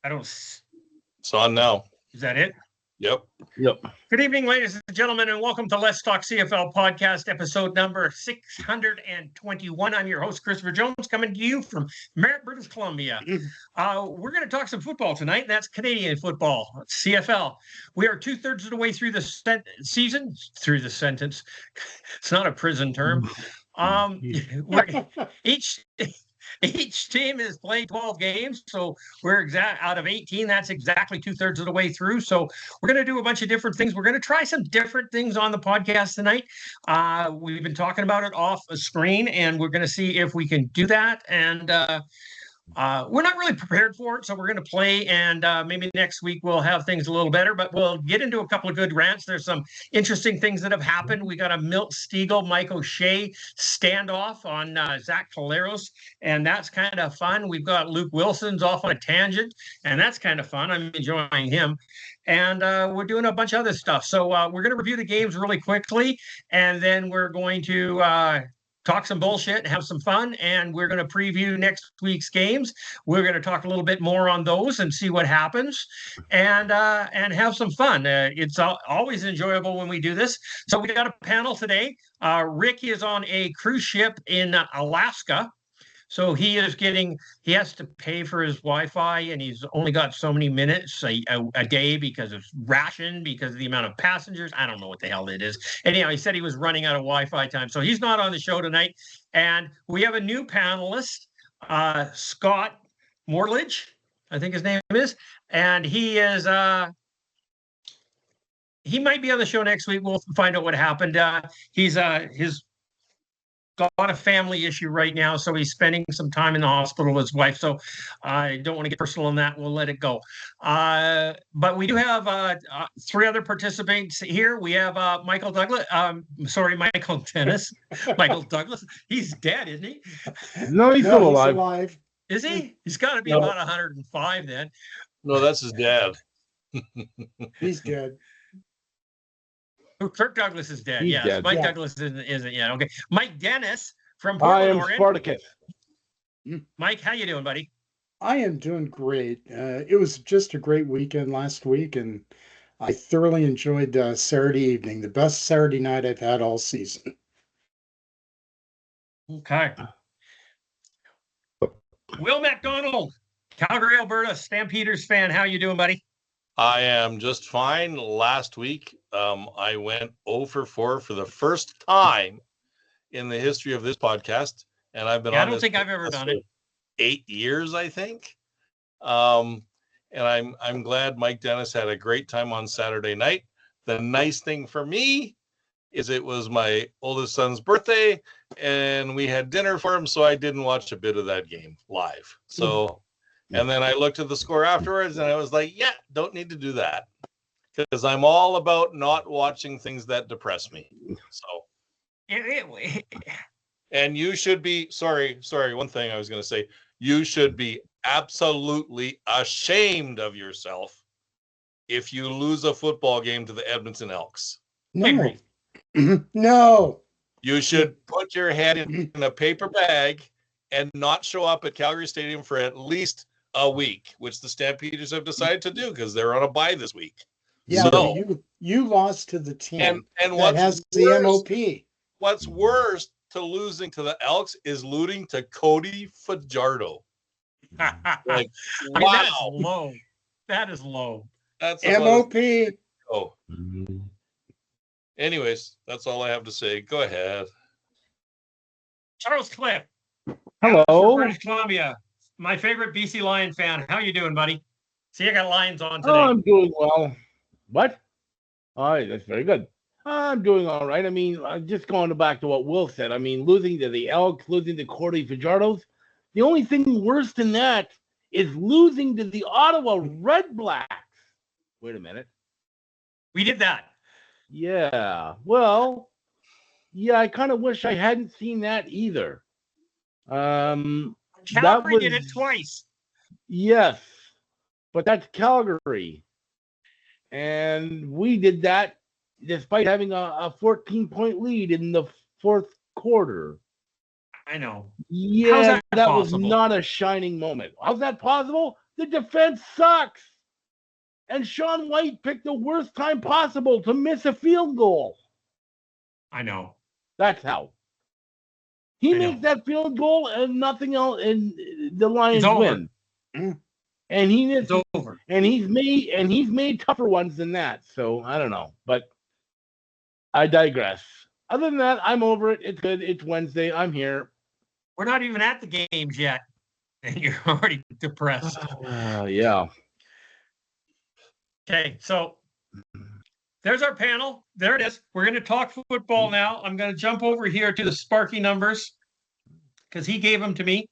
I don't. It's on now. Is that it? Yep. Good evening, ladies and gentlemen, and welcome to Let's Talk CFL podcast, episode number 621. I'm your host, Christopher Jones, coming to you from Merritt, British Columbia. We're going to talk some football tonight, and that's Canadian football, CFL. We are 2/3 of the way through the season, through the sentence. It's not a prison term. Each team is playing 12 games, so we're out of 18. That's exactly 2/3 of the way through. So we're going to do a bunch of different things. We're going to try some different things on the podcast tonight. We've been talking about it off a screen, and we're going to see if we can do that. And we're not really prepared for it, so we're going to play, and maybe next week we'll have things a little better, but we'll get into a couple of good rants. There's some interesting things that have happened. We got a Milt Stegall, Mike O'Shea standoff on Zach Caleros, and that's kind of fun. We've got Luke Wilson's off on a tangent, and that's kind of fun. I'm enjoying him. And we're doing a bunch of other stuff. So we're going to review the games really quickly, and then we're going to talk some bullshit and have some fun, and we're going to preview next week's games. We're going to talk a little bit more on those and see what happens, and have some fun. It's always enjoyable when we do this. So we got a panel today. Rick is on a cruise ship in Alaska. So he has to pay for his Wi-Fi, and he's only got so many minutes a day because of ration, because of the amount of passengers. I don't know what the hell it is. Anyhow, he said he was running out of Wi-Fi time. So he's not on the show tonight. And we have a new panelist, Scott Morledge, I think his name is. And he is he might be on the show next week. We'll find out what happened. He's his got a family issue right now, so he's spending some time in the hospital with his wife. So I don't want to get personal on that. We'll let it go. But we do have three other participants here. We have Michael Douglas. Michael Dennis. Michael Douglas. He's dead, isn't he? No, he's still alive. Is he? He's got to be about 105 then. No, that's his dad. He's dead. Kirk Douglas is dead. Yes, dead. Mike Douglas isn't yet. Okay, Mike Dennis from Portland, Oregon. Spartacus. Mike, how you doing, buddy? I am doing great. It was just a great weekend last week, and I thoroughly enjoyed Saturday evening, the best Saturday night I've had all season. Okay. Will McDonald, Calgary, Alberta, Stampeders fan. How you doing, buddy? I am just fine. Last week, I went 0 for 4 for the first time in the history of this podcast, and I've been on. I don't think I've ever done it. 8 years, I think. And I'm glad Mike Dennis had a great time on Saturday night. The nice thing for me is it was my oldest son's birthday, and we had dinner for him, so I didn't watch a bit of that game live. So. And then I looked at the score afterwards, and I was like, yeah, don't need to do that. Because I'm all about not watching things that depress me. So. And you should be, sorry, one thing I was going to say. You should be absolutely ashamed of yourself if you lose a football game to the Edmonton Elks. No. No. You should put your head in a paper bag and not show up at Calgary Stadium for at least a week, which the Stampeders have decided to do because they're on a bye this week. Yeah, so, you lost to the team and what has the MOP. What's worse to losing to the Elks is losing to Cody Fajardo. Like, wow, that is low. That is low. That's MOP. Oh. Anyways, that's all I have to say. Go ahead. Charles Cliff. Hello. British Columbia. My favorite BC Lion fan. How you doing, buddy? See, I got Lions on today. Oh, I'm doing well. What? All right, that's very good. I'm doing all right. I mean, just going back to what Will said. I mean, losing to the Elks, losing to Cody Fajardo's. The only thing worse than that is losing to the Ottawa Red Blacks. Wait a minute. We did that. Yeah. Well, yeah, I kind of wish I hadn't seen that either. Calgary did it twice. Yes, but that's Calgary. And we did that despite having a 14-point lead in the fourth quarter. I know. Yeah, that was possible? not a shining moment. How's that possible? The defense sucks. And Sean White picked the worst time possible to miss a field goal. I know. That's how. He I know. makes that field goal and nothing else, and the Lions It's over. win. And It's over. And he's made tougher ones than that. So I don't know, but I digress. Other than that, I'm over it. It's good. It's Wednesday. I'm here. We're not even at the games yet, and you're already depressed. Yeah. Okay, so there's our panel. There it is. We're going to talk football now. I'm going to jump over here to the Sparky numbers because he gave them to me.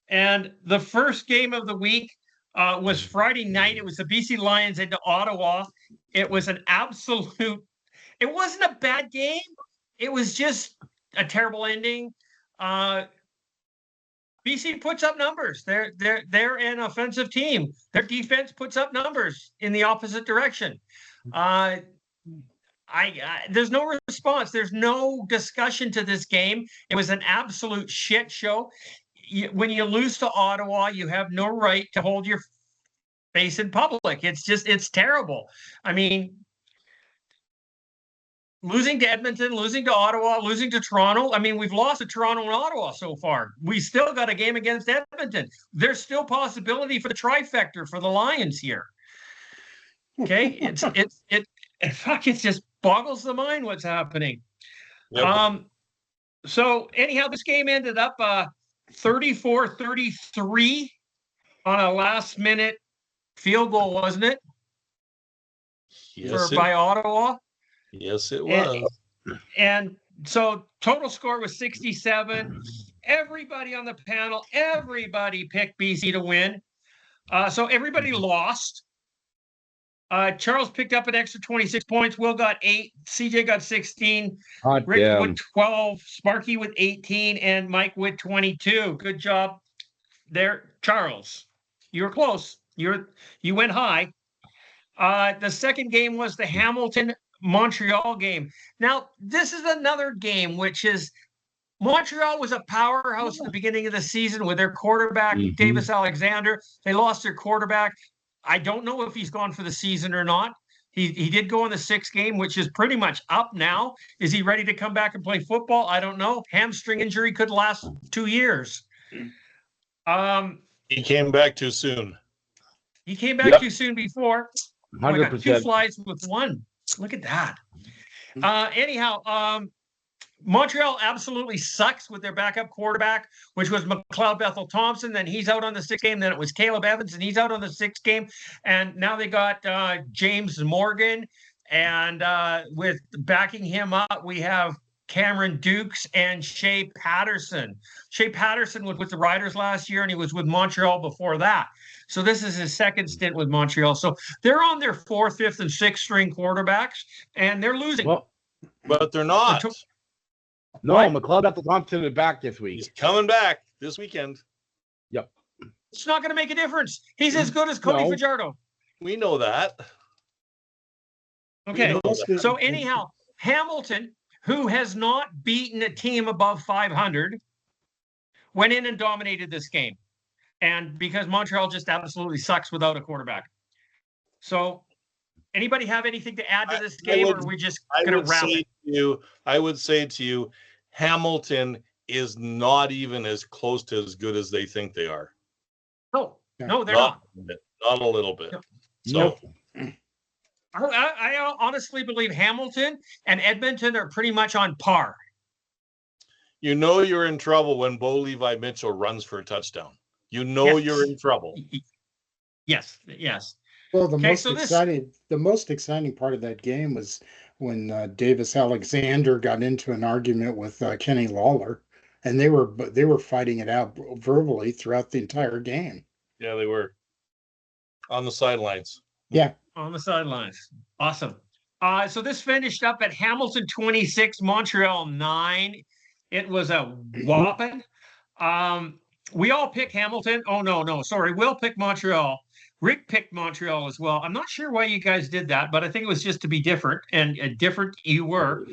And the first game of the week was Friday night. It was the BC Lions into Ottawa. It was an absolute. It wasn't a bad game. It was just a terrible ending. BC puts up numbers. They're an offensive team. Their defense puts up numbers in the opposite direction. There's no response. There's no discussion to this game. It was an absolute shit show. When you lose to Ottawa, you have no right to hold your face in public. It's terrible. I mean, losing to Edmonton, losing to Ottawa, losing to Toronto. I mean, we've lost to Toronto and Ottawa so far. We still got a game against Edmonton. There's still possibility for the trifecta for the Lions here. Okay, it just boggles the mind what's happening. Yep. So anyhow, this game ended up 34-33 on a last-minute field goal, wasn't it? Yes, by Ottawa. Yes, it was. And so total score was 67. Everybody on the panel, everybody picked BC to win. So everybody lost. Charles picked up an extra 26 points. Will got 8. CJ got 16. Rick with 12. Sparky with 18. And Mike with 22. Good job there, Charles. You were close. You went high. The second game was the Hamilton-Montreal game. Now, this is another game which is Montreal was a powerhouse at the beginning of the season with their quarterback, Davis Alexander. They lost their quarterback. I don't know if he's gone for the season or not. He did go in the sixth game, which is pretty much up now. Is he ready to come back and play football? I don't know. Hamstring injury could last 2 years. He came back too soon. He came back too soon before. 100%. 2 flies with 1. Look at that. Anyhow, Montreal absolutely sucks with their backup quarterback, which was McLeod Bethel Thompson. Then he's out on the 6th game. Then it was Caleb Evans, and he's out on the 6th game. And now they got James Morgan. And with backing him up, we have Cameron Dukes and Shea Patterson. Shea Patterson was with the Riders last year, and he was with Montreal before that. So this is his second stint with Montreal. So they're on their 4th, 5th, and 6th string quarterbacks, and they're losing. Well, but they're not. No, McLeod Bethel Thompson is back this week. He's coming back this weekend. Yep. It's not going to make a difference. He's as good as Cody Fajardo. We know that. Okay. So anyhow, Hamilton, who has not beaten a team above 500, went in and dominated this game. And because Montreal just absolutely sucks without a quarterback. So anybody have anything to add to this game, or are we just going to wrap it? I would say to you, Hamilton is not even as close to as good as they think they are. No, they're not. Not a little bit. No. I honestly believe Hamilton and Edmonton are pretty much on par. You know you're in trouble when Bo Levi Mitchell runs for a touchdown. You know you're in trouble. Yes. Well, the most exciting part of that game was when Davis Alexander got into an argument with Kenny Lawler, and they were fighting it out verbally throughout the entire game. Yeah, they were on the sidelines. Yeah, on the sidelines. Awesome. So this finished up at Hamilton 26, Montreal 9. It was a whopping. We all picked Hamilton. Oh no, sorry. Will picked Montreal. Rick picked Montreal as well. I'm not sure why you guys did that, but I think it was just to be different, and different you were.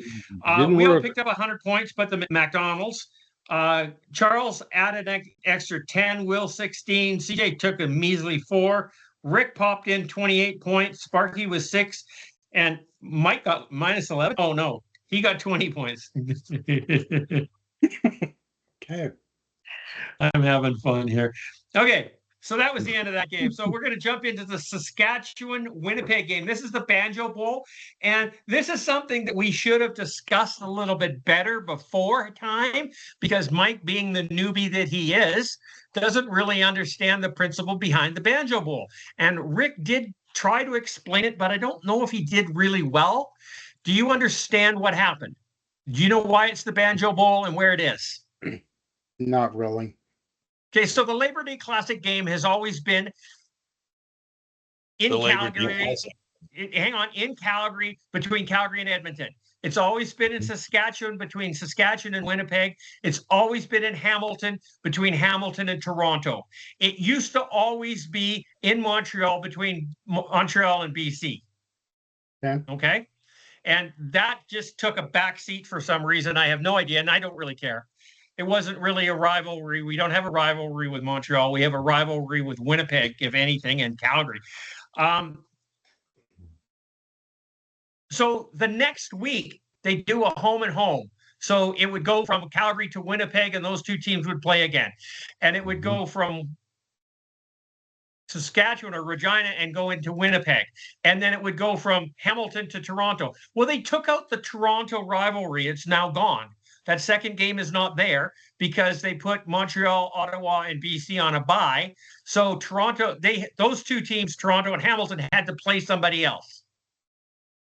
We all picked up 100 points, but the McDonald's. Charles added an extra 10, Will 16, CJ took a measly 4, Rick popped in 28 points, Sparky was 6, and Mike got minus 11. Oh no, he got 20 points. Okay. I'm having fun here. Okay, so that was the end of that game. So we're going to jump into the Saskatchewan-Winnipeg game. This is the Banjo Bowl, and this is something that we should have discussed a little bit better before time, because Mike, being the newbie that he is, doesn't really understand the principle behind the Banjo Bowl. And Rick did try to explain it, but I don't know if he did really well. Do you understand what happened? Do you know why it's the Banjo Bowl and where it is? Not really. Okay, so the Labor Day Classic game has always been in Calgary. Hang on, in Calgary, between Calgary and Edmonton. It's always been in Saskatchewan, between Saskatchewan and Winnipeg. It's always been in Hamilton, between Hamilton and Toronto. It used to always be in Montreal, between Montreal and BC. Yeah. Okay? And that just took a backseat for some reason. I have no idea, and I don't really care. It wasn't really a rivalry. We don't have a rivalry with Montreal. We have a rivalry with Winnipeg, if anything, and Calgary. So the next week, they do a home and home. So it would go from Calgary to Winnipeg, and those two teams would play again. And it would go from Saskatchewan or Regina and go into Winnipeg. And then it would go from Hamilton to Toronto. Well, they took out the Toronto rivalry. It's now gone. That second game is not there because they put Montreal, Ottawa, and BC on a bye. So Toronto, those two teams, Toronto and Hamilton, had to play somebody else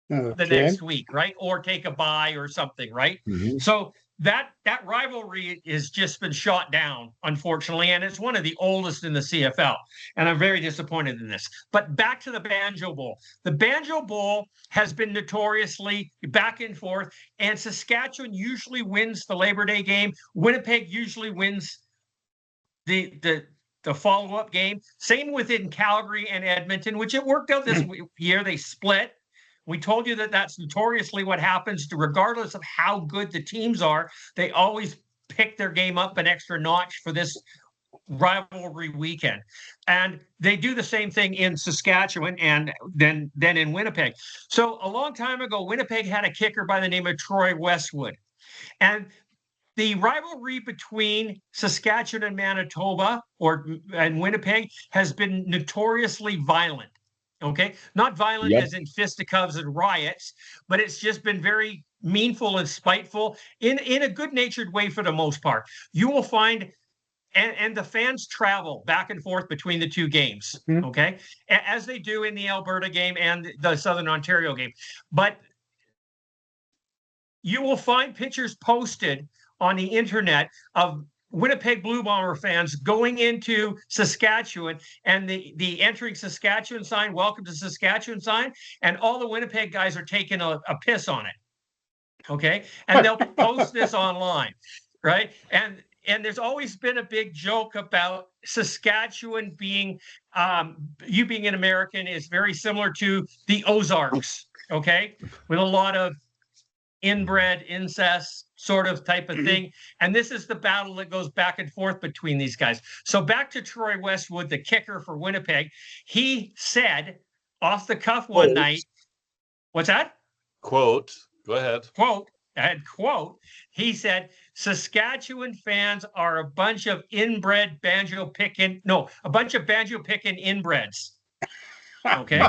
the next week, right? Or take a bye or something, right? Mm-hmm. So that rivalry has just been shot down, unfortunately, and it's one of the oldest in the CFL. And I'm very disappointed in this. But back to the Banjo Bowl. The Banjo Bowl has been notoriously back and forth, and Saskatchewan usually wins the Labor Day game. Winnipeg usually wins the follow-up game. Same within Calgary and Edmonton, which it worked out this year. They split. We told you that that's notoriously what happens, regardless of how good the teams are. They always pick their game up an extra notch for this rivalry weekend. And they do the same thing in Saskatchewan and then in Winnipeg. So a long time ago, Winnipeg had a kicker by the name of Troy Westwood. And the rivalry between Saskatchewan and Manitoba and Winnipeg has been notoriously violent. Okay, not violent as in fisticuffs and riots, but it's just been very meanful and spiteful in a good-natured way for the most part. You will find, and the fans travel back and forth between the two games, okay, as they do in the Alberta game and the Southern Ontario game. But you will find pictures posted on the internet of Winnipeg Blue Bomber fans going into Saskatchewan and the entering Saskatchewan sign, welcome to Saskatchewan sign, and all the Winnipeg guys are taking a piss on it. Okay. And they'll post this online, right? And there's always been a big joke about Saskatchewan being, you being an American is very similar to the Ozarks, okay? With a lot of inbred, incest sort of type of thing. And this is the battle that goes back and forth between these guys. So back to Troy Westwood, the kicker for Winnipeg. He said off the cuff one night, what's that? Quote, go ahead. Quote, he said, Saskatchewan fans are a bunch of inbred banjo picking inbreds. Okay.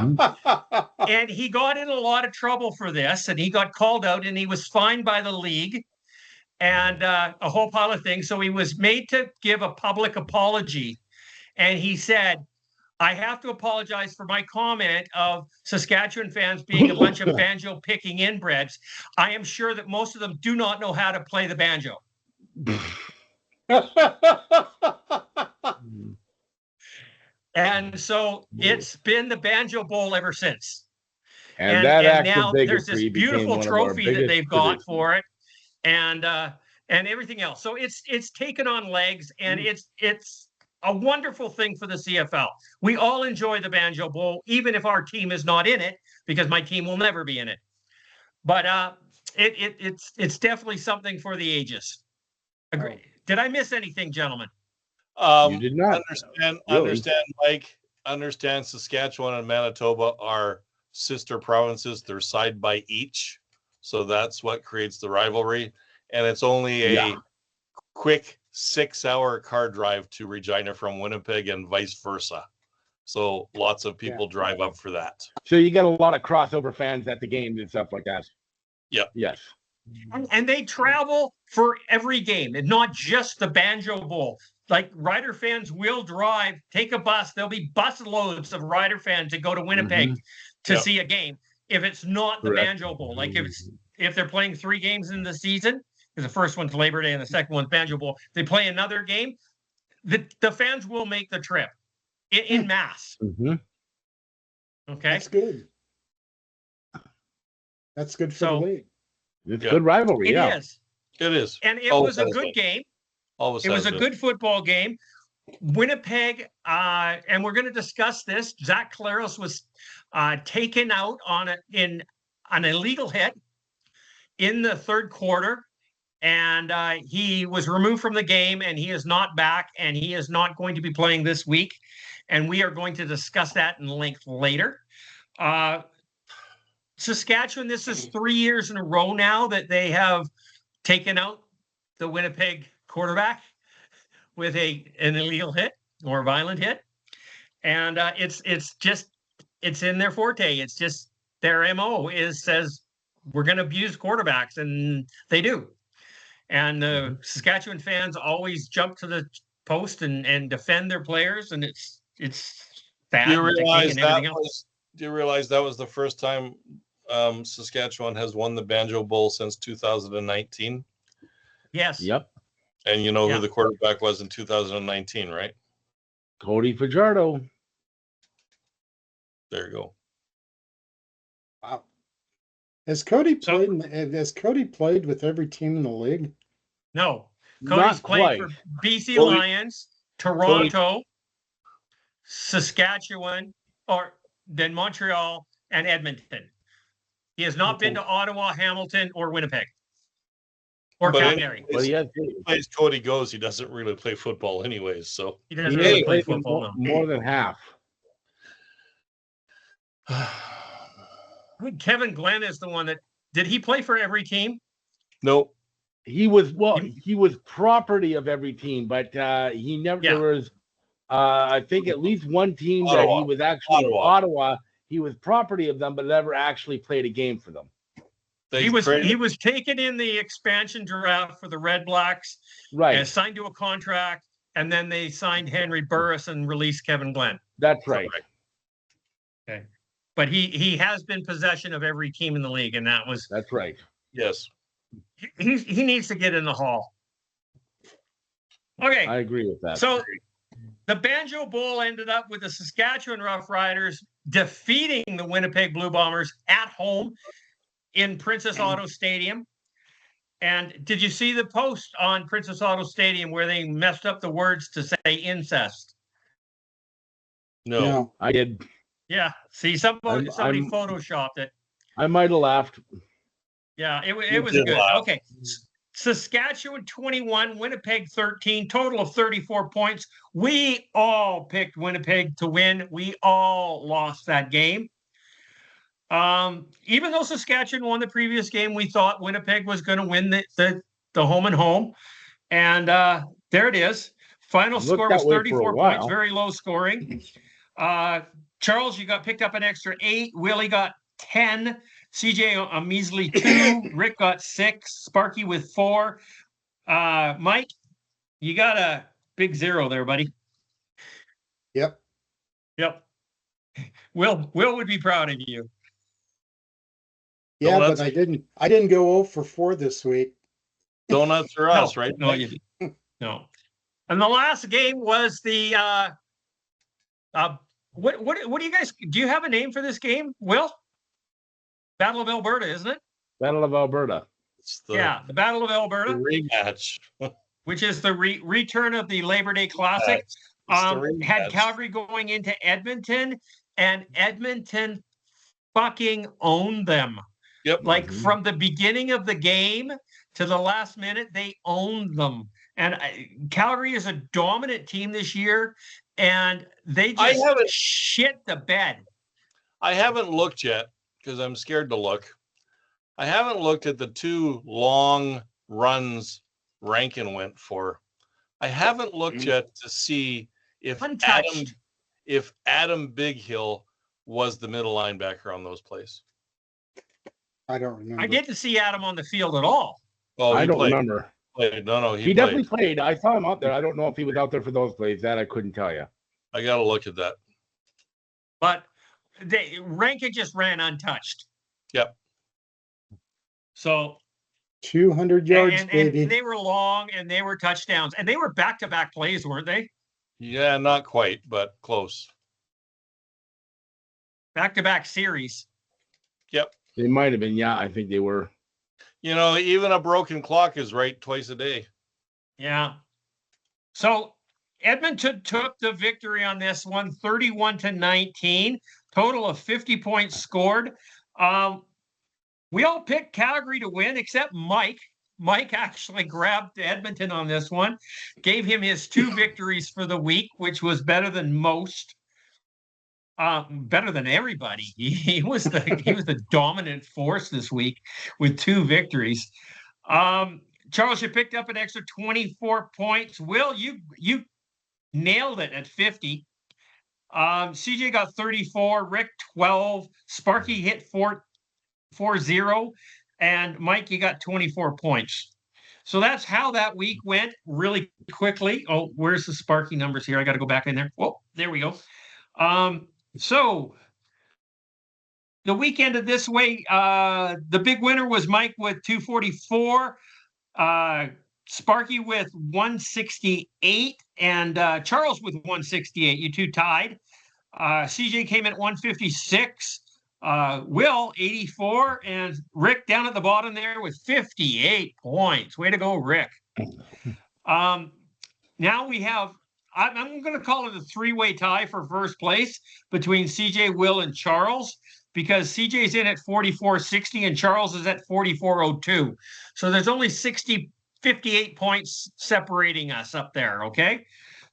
And he got in a lot of trouble for this, and he got called out, and he was fined by the league and a whole pile of things. So he was made to give a public apology. And he said, I have to apologize for my comment of Saskatchewan fans being a bunch of banjo picking inbreds. I am sure that most of them do not know how to play the banjo. And so it's been the Banjo Bowl ever since. And now there's this beautiful trophy that they've got for it, and everything else. So it's taken on legs, and it's a wonderful thing for the CFL. We all enjoy the Banjo Bowl, even if our team is not in it, because my team will never be in it. But it's definitely something for the ages. Agree. Did I miss anything, gentlemen? You did not. Understand, Mike. Understand Saskatchewan and Manitoba are sister provinces. They're side by each. So that's what creates the rivalry. And it's only a quick 6-hour car drive to Regina from Winnipeg and vice versa. So lots of people drive up for that. So you get a lot of crossover fans at the games and stuff like that. Yep. Yes. And they travel for every game, and not just the Banjo Bowl. Like Rider fans will drive, take a bus. There'll be bus loads of Rider fans that go to Winnipeg to see a game. If it's not the Banjo Bowl, like if they're playing 3 games in the season, because the first one's Labor Day and the second one's Banjo Bowl, they play another game. The fans will make the trip in mass. Okay, that's good. That's good for the league. It's a good rivalry. It is. It is. And it was a good game. It was a good football game. Winnipeg, and we're going to discuss this. Zach Claros was taken out on an illegal hit in the third quarter, and he was removed from the game, and he is not back, and he is not going to be playing this week. And we are going to discuss that in length later. Saskatchewan, this is 3 years in a row now that they have taken out the Winnipeg quarterback with an illegal hit or violent hit. And it's in their forte. It's just their MO says we're going to abuse quarterbacks, and they do. And Saskatchewan fans always jump to the post and defend their players, and it's sad. Do you realize that was the first time Saskatchewan has won the Banjo Bowl since 2019? Yes. Yep. And you know who the quarterback was in 2019, right? Cody Fajardo. There you go. Wow. Has Cody played with every team in the league? No. Cody's played for BC Lions, Toronto, Saskatchewan, or then Montreal and Edmonton. He has not been to Ottawa, Hamilton, or Winnipeg. Or Calgary. But he plays Cody goes, he doesn't really play football anyways. So he doesn't really play football more than half. Kevin Glenn is the one that did he play for every team? Nope. He was property of every team, but he never there was I think at least one team that he was actually Ottawa. He was property of them, but never actually played a game for them. He was taken in the expansion draft for the Red Blacks, right? And signed to a contract, and then they signed Henry Burris and released Kevin Glenn. That's right. Okay, but he has been possession of every team in the league, and that's right. Yes, he needs to get in the hall. Okay, I agree with that. So the Banjo Bowl ended up with the Saskatchewan Roughriders defeating the Winnipeg Blue Bombers at home in Princess Auto Stadium. And did you see the post on Princess Auto Stadium where they messed up the words to say incest? No, I did. Yeah. See, somebody photoshopped it. I might have laughed. Yeah, it was good. Laugh. Okay. Saskatchewan 21, Winnipeg 13, total of 34 points. We all picked Winnipeg to win. We all lost that game. Even though Saskatchewan won the previous game, we thought Winnipeg was going to win the home and home. And there it is. Final score was 34 points, very low scoring. Charles, you got picked up an extra 8. Willie got 10. CJ a measly 2. Rick got 6. Sparky with 4. Mike, you got a big 0 there, buddy. Yep. Will would be proud of you. Yeah, but I didn't go 0 for 4 this week. Donuts for us, right? No, you didn't. No. And the last game was the what do you guys do? You have a name for this game, Will? Battle of Alberta, isn't it? Battle of Alberta. The Battle of Alberta rematch, which is the return of the Labor Day Classic. Had Calgary going into Edmonton, and Edmonton fucking owned them. Yep. Like from the beginning of the game to the last minute, they owned them. And Calgary is a dominant team this year, and they just shit the bed. I haven't looked yet because I'm scared to look. I haven't looked at the 2 long runs Rankin went for. I haven't looked yet to see if Adam Big Hill was the middle linebacker on those plays. I don't remember. I didn't see Adam on the field at all. Oh, I don't remember. No, he definitely played. I saw him out there. I don't know if he was out there for those plays. That I couldn't tell you. I got to look at that. But Rankin just ran untouched. Yep. So 200 yards, baby. And they were long, and they were touchdowns, and they were back-to-back plays, weren't they? Yeah, not quite, but close. Back-to-back series. Yep. They might have been. Yeah, I think they were. You know, even a broken clock is right twice a day. Yeah. So Edmonton took the victory on this one, 31-19. Total of 50 points scored. We all picked Calgary to win, except Mike. Mike actually grabbed Edmonton on this one, gave him his 2 victories for the week, which was better than most. Better than everybody. He was the dominant force this week with 2 victories. Charles, you picked up an extra 24 points. Will, you nailed it at 50. CJ got 34, Rick 12, Sparky hit 4-0, and Mike, you got 24 points. So that's how that week went really quickly. Oh, where's the Sparky numbers here? I got to go back in there. Oh, there we go. So the week ended this way. The big winner was Mike with 244, Sparky with 168, and Charles with 168. You two tied. CJ came in at 156. Will 84, and Rick down at the bottom there with 58 points. Way to go, Rick. Now we have, I'm going to call it a 3-way tie for first place between CJ, Will, and Charles, because CJ's in at 44.60 and Charles is at 44.02. So there's only 58 points separating us up there, okay?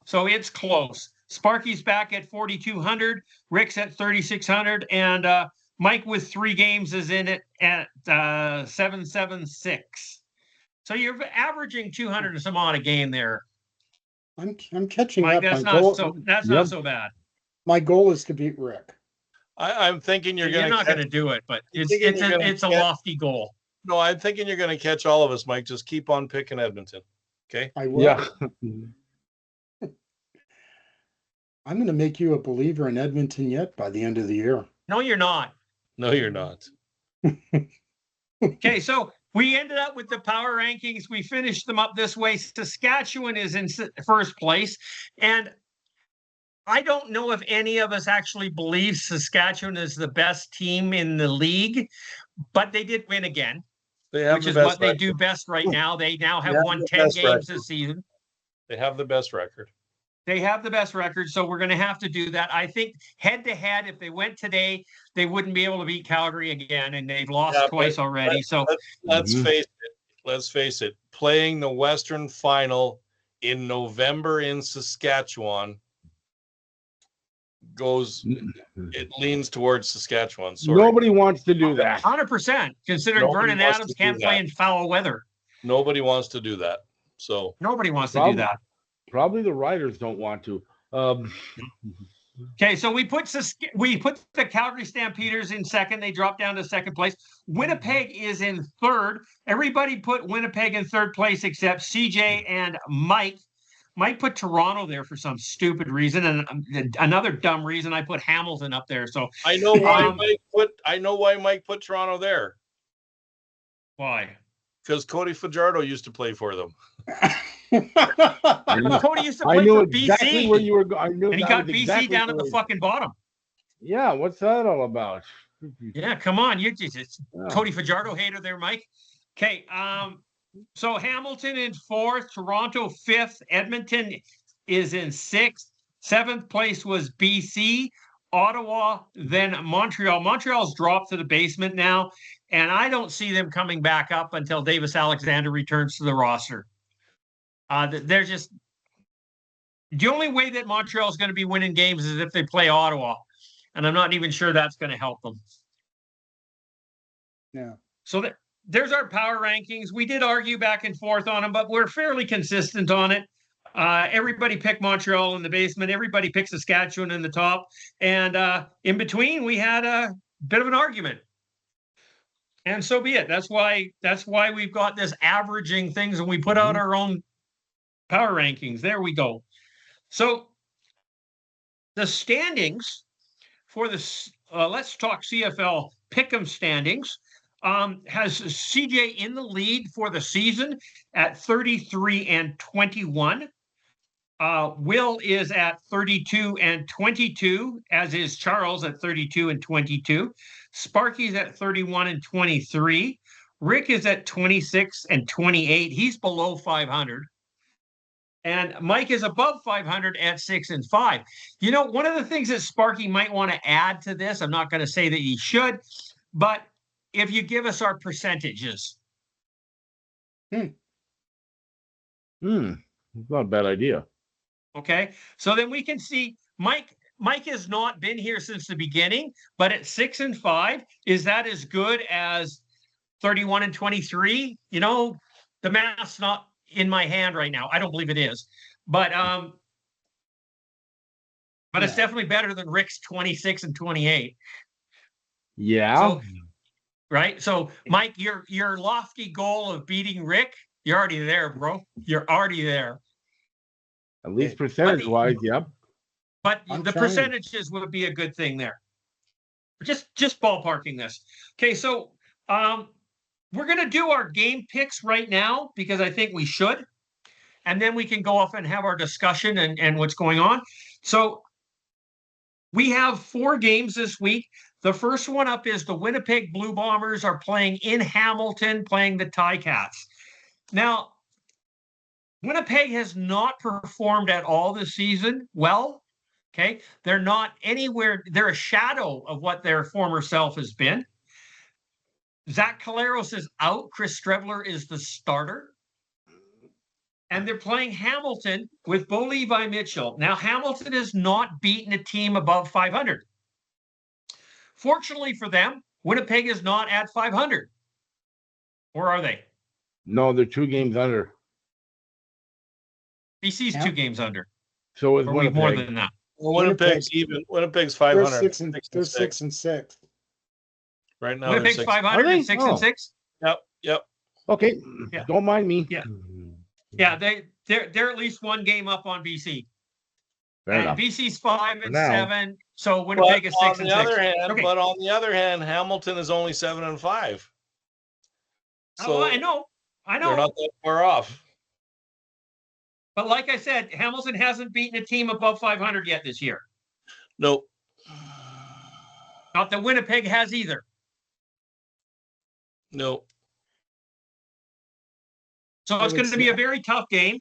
So it's close. Sparky's back at 4,200, Rick's at 3,600, and Mike with 3 games is in it at 776. So you're averaging 200 and some odd a game there. I'm catching Mike, up. that's not so bad. My goal is to beat Rick. I'm thinking you're not going to do it, but it's a lofty goal. No, I'm thinking you're going to catch all of us, Mike. Just keep on picking Edmonton. Okay. I will. Yeah. I'm going to make you a believer in Edmonton yet by the end of the year. No, you're not. No, you're not. Okay, so we ended up with the power rankings. We finished them up this way. Saskatchewan is in first place. And I don't know if any of us actually believe Saskatchewan is the best team in the league, but they did win again, which is what they do best right now. They now have won 10 games this season. They have the best record. They have the best record, so we're going to have to do that. I think head-to-head, if they went today, they wouldn't be able to beat Calgary again, and they've lost twice already. Let's face it. Playing the Western Final in November in Saskatchewan it leans towards Saskatchewan. Sorry. Nobody wants to do that. 100%, considering Vernon Adams can't play in foul weather. Nobody wants to do that. So nobody wants to do that. Probably the Riders don't want to. Okay, so we put the Calgary Stampeders in second. They dropped down to second place. Winnipeg is in third. Everybody put Winnipeg in third place except CJ and Mike. Mike put Toronto there for some stupid reason, and another dumb reason I put Hamilton up there. So I know why Mike put Toronto there. Why? Because Cody Fajardo used to play for them. Cody used to play for exactly BC. Where you were I knew, and he got BC exactly down at the fucking bottom. Yeah, what's that all about? Yeah, come on. You just Cody Fajardo hater there, Mike. Okay, so Hamilton in fourth, Toronto fifth, Edmonton is in sixth. Seventh place was BC, Ottawa, then Montreal. Montreal's dropped to the basement now, and I don't see them coming back up until Davis Alexander returns to the roster. They're just the only way that Montreal is going to be winning games is if they play Ottawa, and I'm not even sure that's going to help them. Yeah. So there's our power rankings. We did argue back and forth on them, but we're fairly consistent on it. Everybody picked Montreal in the basement. Everybody picked Saskatchewan in the top. And in between, we had a bit of an argument. And so be it. That's why we've got this averaging things, and we put out our own power rankings. There we go. So the standings for the let's talk CFL Pick'em standings. Has CJ in the lead for the season at 33-21. Will is at 32-22, as is Charles at 32-22. Sparky's at 31-23. Rick is at 26-28. He's below 500. And Mike is above 500 at 6-5. You know, one of the things that Sparky might want to add to this, I'm not going to say that he should, but if you give us our percentages. Not a bad idea. Okay. So then we can see Mike has not been here since the beginning, but at 6-5, is that as good as 31-23? You know, the math's not in my hand right now. I don't believe it is. But it's definitely better than Rick's 26-28. Yeah. So, right. So, Mike, your lofty goal of beating Rick, you're already there, bro. You're already there. At least percentage-wise, yep. But the percentages would be a good thing there. Just ballparking this. Okay, so we're going to do our game picks right now because I think we should. And then we can go off and have our discussion and what's going on. So we have 4 games this week. The first one up is the Winnipeg Blue Bombers are playing in Hamilton, playing the Ticats. Now, Winnipeg has not performed at all this season well. Okay. They're not anywhere. They're a shadow of what their former self has been. Zach Caleros is out. Chris Strebler is the starter. And they're playing Hamilton with Bo Levi Mitchell. Now, Hamilton has not beaten a team above 500. Fortunately for them, Winnipeg is not at 500. Or are they? No, they're 2 games under. BC's 2 games under. So is Winnipeg. More than that. Well, Winnipeg's even. Winnipeg's 500. They're 6-6. Right now, Winnipeg's 500 and 6-6. Yep. Okay. Yeah. Don't mind me. Yeah. They're at least 1 game up on BC. Fair enough. BC's 5-7. So Winnipeg is 6-6. But on the other hand, Hamilton is only 7-5. So I know. They're not that far off. But like I said, Hamilton hasn't beaten a team above 500 yet this year. Nope. Not that Winnipeg has either. Nope. So it's going to be a very tough game.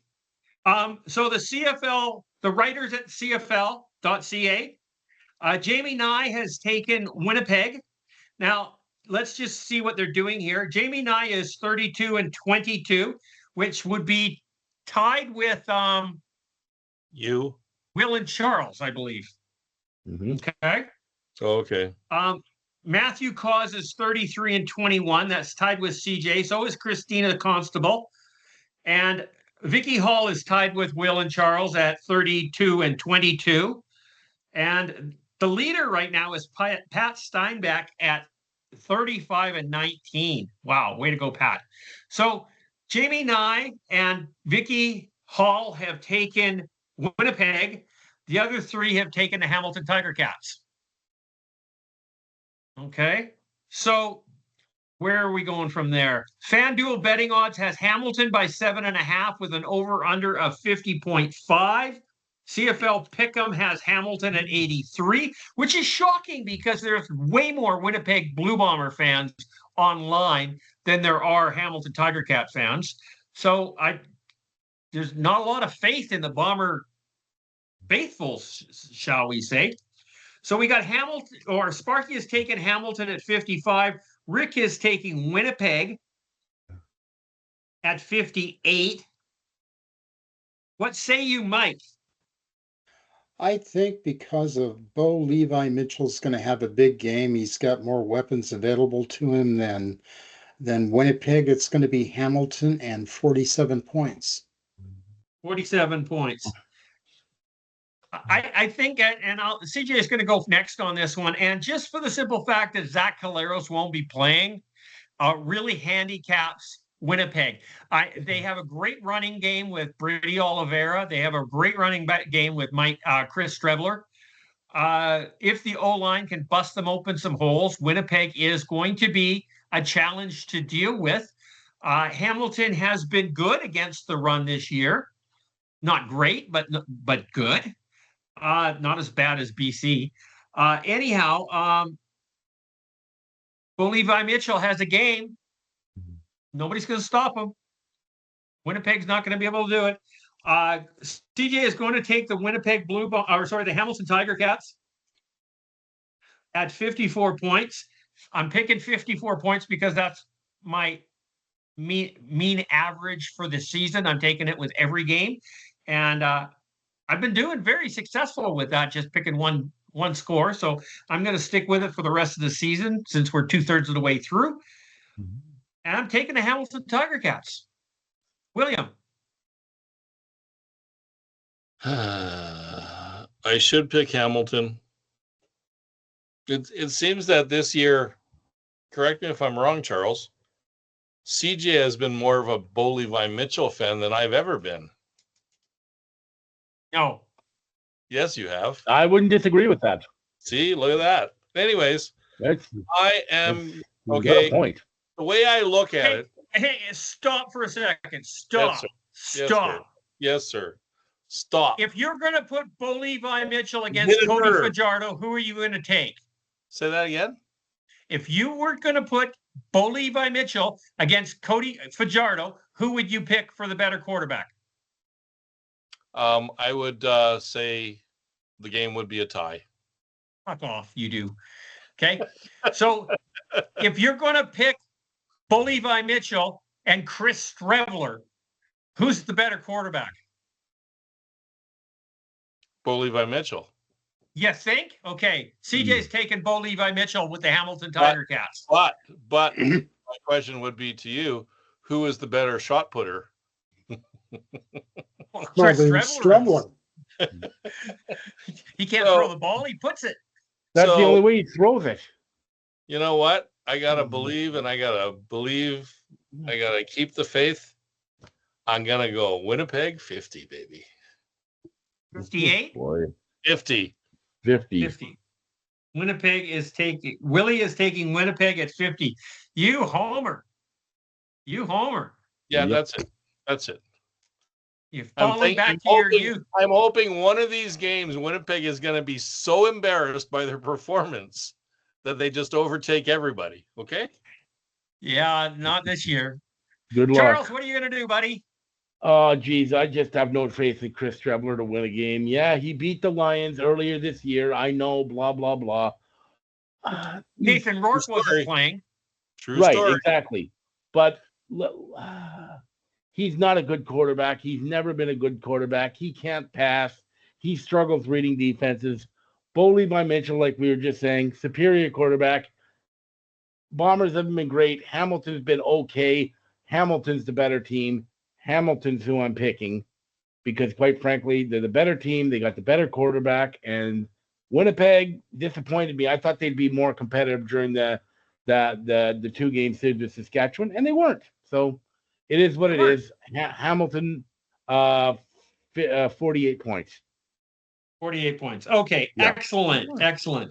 So the CFL, the writers at CFL.ca, Jamie Nye has taken Winnipeg. Now, let's just see what they're doing here. Jamie Nye is 32-22, which would be tied with Will and Charles, I believe. Okay. Okay. Matthew Cause is 33-21. That's tied with CJ. So is Christina Constable. And Vicky Hall is tied with Will and Charles at 32-22. And the leader right now is Pat Steinbeck at 35-19. Wow, way to go, Pat. So Jamie Nye and Vicky Hall have taken Winnipeg. The other 3 have taken the Hamilton Tiger Cats. Okay, so where are we going from there? FanDuel betting odds has Hamilton by 7.5 with an over-under of 50.5. CFL Pick'em has Hamilton at 83, which is shocking because there's way more Winnipeg Blue Bomber fans online than there are Hamilton Tiger Cat fans. So there's not a lot of faith in the Bomber faithfuls, shall we say. So we got Hamilton, or Sparky has taken Hamilton at 55. Rick is taking Winnipeg at 58. What say you, Mike? I think because of Bo Levi Mitchell's going to have a big game. He's got more weapons available to him than Winnipeg. It's going to be Hamilton and 47 points. 47 points. I think, and CJ is going to go next on this one. And just for the simple fact that Zach Caleros won't be playing, really handicaps Winnipeg. They have a great running game with Brady Oliveira. They have a great running game with Chris Strebler. If the O-line can bust them open some holes, Winnipeg is going to be a challenge to deal with. Hamilton has been good against the run this year. Not great, but good. Not as bad as BC. Anyhow, Bo Levi Mitchell has a game. Nobody's going to stop him. Winnipeg's not going to be able to do it. CJ is going to take the Winnipeg the Hamilton Tiger Cats at 54 points. I'm picking 54 points because that's my mean average for the season. I'm taking it with every game. And I've been doing very successful with that, just picking one score. So I'm going to stick with it for the rest of the season since we're 2/3 of the way through. And I'm taking the Hamilton Tiger Cats. William. I should pick Hamilton. It seems that this year, correct me if I'm wrong, Charles, CJ has been more of a Bo Levi Mitchell fan than I've ever been. No. Yes, you have. I wouldn't disagree with that. See, look at that. Anyways, I am okay. Point. The way I look at it. Hey, stop for a second. Stop. Yes, Stop. Yes, sir. Stop. If you're going to put Bo Levi Mitchell against Cody Fajardo, who are you going to take? Say that again. If you were going to put Bo Levi Mitchell against Cody Fajardo, who would you pick for the better quarterback? I would say the game would be a tie. Fuck off, you do. Okay. So if you're going to pick Bo Levi Mitchell and Chris Strebler, who's the better quarterback? Bo Levi Mitchell. You think? Okay. CJ's taking Bo Levi Mitchell with the Hamilton Tiger Cats. But my question would be to you, who is the better shot putter? Chris Strebler. He can't throw the ball. He puts it. That's the only way he throws it. You know what? I got to believe, and I got to keep the faith. I'm going to go Winnipeg 50, baby. 58? 50. 50. Winnipeg is taking, Willie is taking Winnipeg at 50. You homer. Yeah, yep. That's it. You're falling back to your youth. I'm hoping one of these games, Winnipeg is going to be so embarrassed by their performance that they just overtake everybody. Okay? Yeah, not this year. Good luck. Charles, what are you going to do, buddy? Oh, geez, I just have no faith in Chris Strebler to win a game. Yeah, he beat the Lions earlier this year. I know, blah, blah, blah. Nathan Rourke wasn't playing. True story. Right, exactly. But he's not a good quarterback. He's never been a good quarterback. He can't pass. He struggles reading defenses. Bo Levi Mitchell, like we were just saying, superior quarterback. Bombers haven't been great. Hamilton's been okay. Hamilton's the better team. Hamilton's who I'm picking because, quite frankly, they're the better team. They got the better quarterback. And Winnipeg disappointed me. I thought they'd be more competitive during the 2-game series with Saskatchewan, and they weren't. So it is what it is. Hamilton, 48 points. 48 points. Okay, yeah. Excellent.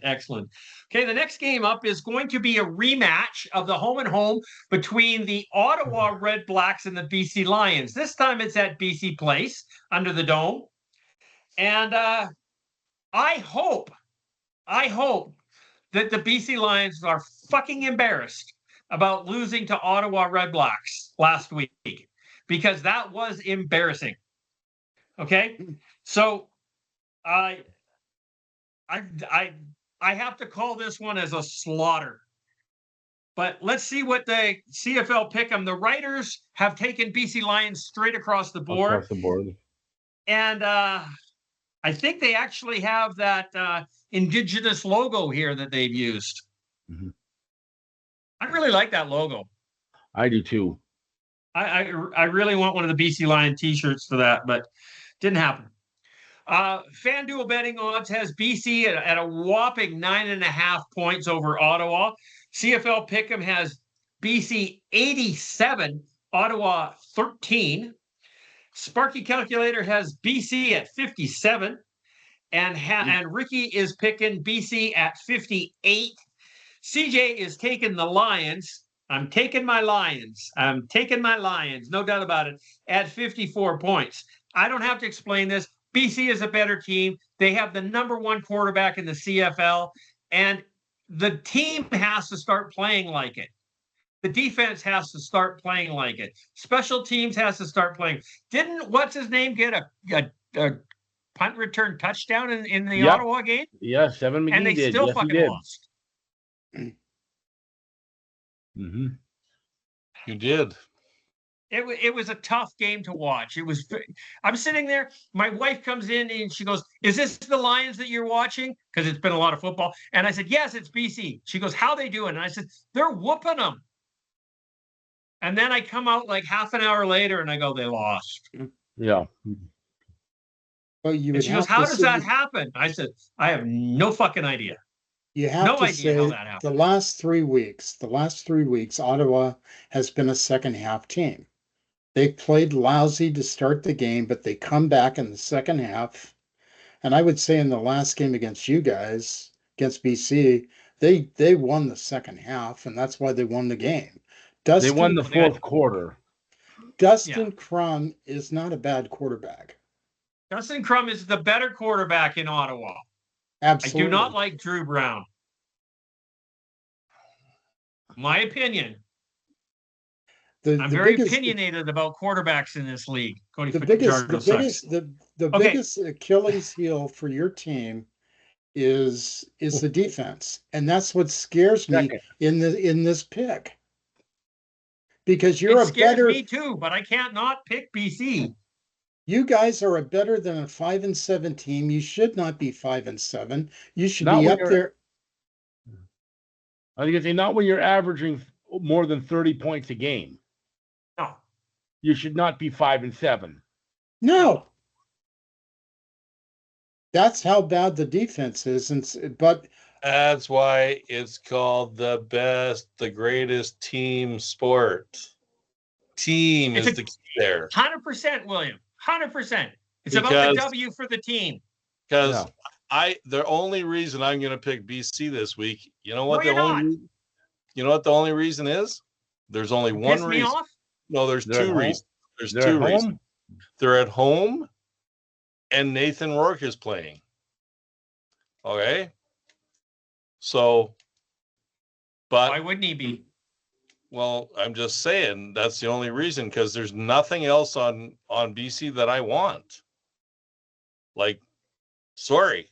Okay, the next game up is going to be a rematch of the home and home between the Ottawa Red Blacks and the BC Lions. This time it's at BC Place under the dome. And I hope that the BC Lions are fucking embarrassed about losing to Ottawa Red Blacks last week because that was embarrassing. Okay? So I have to call this one as a slaughter. But let's see what the CFL pick them. The writers have taken BC Lions straight across the board. And I think they actually have that indigenous logo here that they've used. Mm-hmm. I really like that logo. I do too. I really want one of the BC Lion t-shirts for that, but didn't happen. FanDuel betting odds has BC at a whopping 9.5 points over Ottawa. CFL Pick'em has BC 87, Ottawa 13. Sparky Calculator has BC at 57, and Ricky is picking BC at 58. CJ is taking the Lions. I'm taking my Lions. No doubt about it, at 54 points. I don't have to explain this. BC is a better team. They have the number one quarterback in the CFL, and the team has to start playing like it. The defense has to start playing like it. Special teams has to start playing. Didn't what's his name get a punt return touchdown in the Ottawa game? Yeah, Seven McGee and they did. still Yes, fucking lost. Mm-hmm. You did. It was a tough game to watch. I'm sitting there. My wife comes in and she goes, "Is this the Lions that you're watching?" Because it's been a lot of football. And I said, "Yes, it's BC." She goes, "How they doing?" And I said, "They're whooping them." And then I come out like half an hour later and I go, "They lost." Yeah. Well, and she goes, "How does that happen?" I said, "I have no fucking idea." You have no to idea say how that happened. the last 3 weeks, Ottawa has been a second half team. They played lousy to start the game, but they come back in the second half. And I would say in the last game against you guys, against BC, they won the second half, and that's why they won the game. They won the fourth quarter. Dustin Crum is not a bad quarterback. Dustin Crum is the better quarterback in Ottawa. Absolutely. I do not like Drew Brown. My opinion. I'm very opinionated about quarterbacks in this league. The biggest Achilles heel for your team is the defense, and that's what scares me in this pick. Because it scares me too, but I can't not pick BC. You guys are a better than a 5-7 team. You should not be 5-7. You should be up there. I was gonna say not when you're averaging more than 30 points a game. No. You should not be 5-7. No. That's how bad the defense is, but that's why it's called the greatest team sport. Team is the key there. 100%, William. 100%. It's about the W for the team. Because the only reason I'm going to pick BC this week, you know what? You know what the only reason is? There's only one reason. Me off? No, there's two reasons. There's two reasons. They're at home, and Nathan Rourke is playing. Okay. So, but why wouldn't he be? Well, I'm just saying that's the only reason, because there's nothing else on BC that I want. Like, sorry.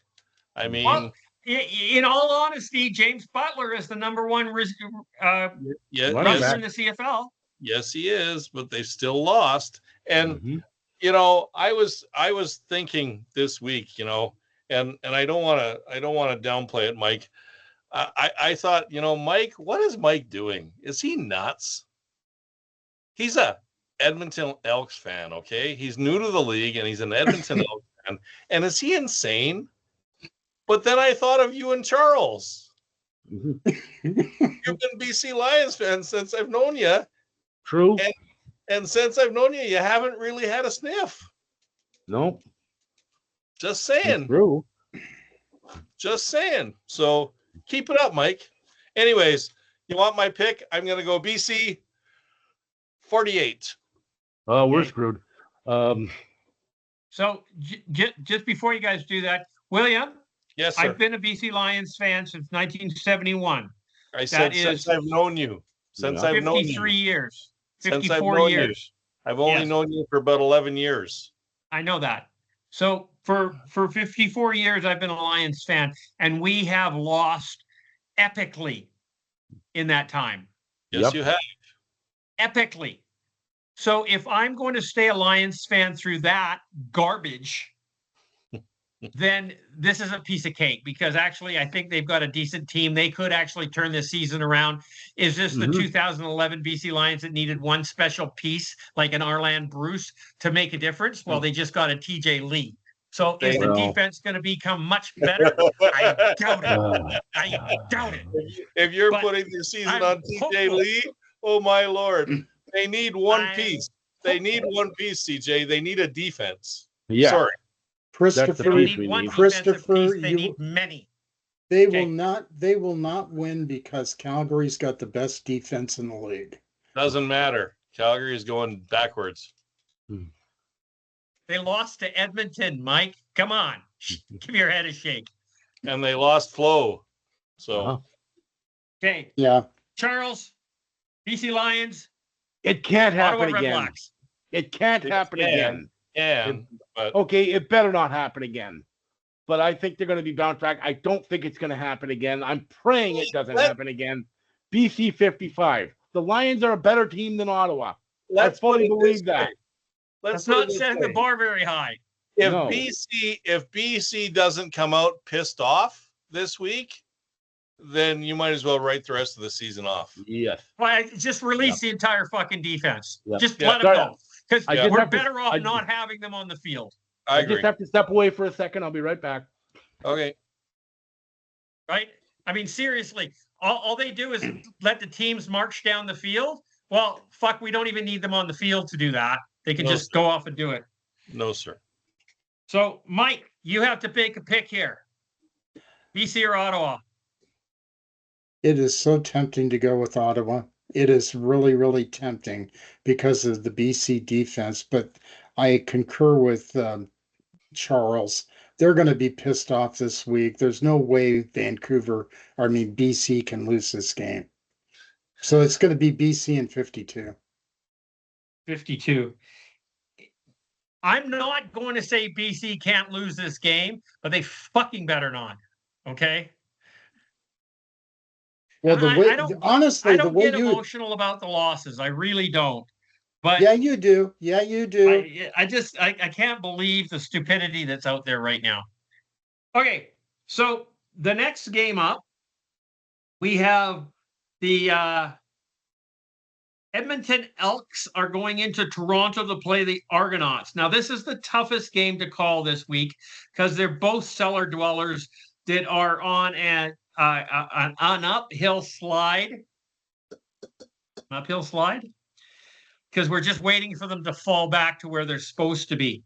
I mean, well, in all honesty, James Butler is the number one rusher in the CFL. Yes, he is, but they still lost. And you know, I was thinking this week, you know, and I don't want to downplay it, Mike. I thought, you know, Mike, what is Mike doing? Is he nuts? He's a Edmonton Elks fan, okay? He's new to the league, and he's an Edmonton Elks fan. And is he insane? But then I thought of you and Charles. You've been BC Lions fans since I've known you. True. And since I've known you, you haven't really had a sniff. Nope. Just saying. It's true. Just saying. So keep it up, Mike. Anyways, you want my pick? I'm going to go BC 48. We're screwed. So just before you guys do that, William. Yes, sir. I've been a BC Lions fan since 1971. I said since I've known you. Since I've known you. 53 years. 54 years. I've only known you for about 11 years. I know that. So for 54 years, I've been a Lions fan, and we have lost epically in that time. Yes, you have. Epically. So if I'm going to stay a Lions fan through that garbage, then this is a piece of cake, because actually I think they've got a decent team. They could actually turn this season around. Is this the 2011 BC Lions that needed one special piece like an Arland Bruce to make a difference? Well, they just got a TJ Lee. So is the defense going to become much better? I doubt it. I doubt it. If you're putting the season on TJ Lee, oh my Lord, they need one piece. They need one piece, CJ. They need a defense. Yeah. Sorry. Christopher, they need many. They will not win because Calgary's got the best defense in the league. Doesn't matter. Calgary is going backwards. They lost to Edmonton, Mike. Come on. Give your head a shake. And they lost Flo. So okay. Yeah. Charles, BC Lions. It can't happen Ottawa again. It can't happen again. Okay, it better not happen again. But I think they're going to be bounced back. I don't think it's going to happen again. I'm praying it doesn't happen again. BC 55. The Lions are a better team than Ottawa. I fully believe that. Let's not set the bar very high. If BC doesn't come out pissed off this week, then you might as well write the rest of the season off. Yes. Well, just release the entire fucking defense. Just let them go. Because we're better off not having them on the field. I just have to step away for a second. I'll be right back. Okay. Right? I mean, seriously, all they do is let the teams march down the field. Well, fuck, we don't even need them on the field to do that. They can just go off and do it. No, sir. So, Mike, you have to make a pick here. BC or Ottawa? It is so tempting to go with Ottawa. It is really, really tempting because of the BC defense, but I concur with Charles. They're going to be pissed off this week. There's no way BC can lose this game. So it's going to be BC in 52. 52. I'm not going to say BC can't lose this game, but they fucking better not. Okay? Well, I don't get emotional about the losses. I really don't. But yeah, you do. Yeah, you do. I can't believe the stupidity that's out there right now. Okay, so the next game up, we have the Edmonton Elks are going into Toronto to play the Argonauts. Now, this is the toughest game to call this week because they're both cellar dwellers that are on an uphill slide. Uphill slide? Because we're just waiting for them to fall back to where they're supposed to be.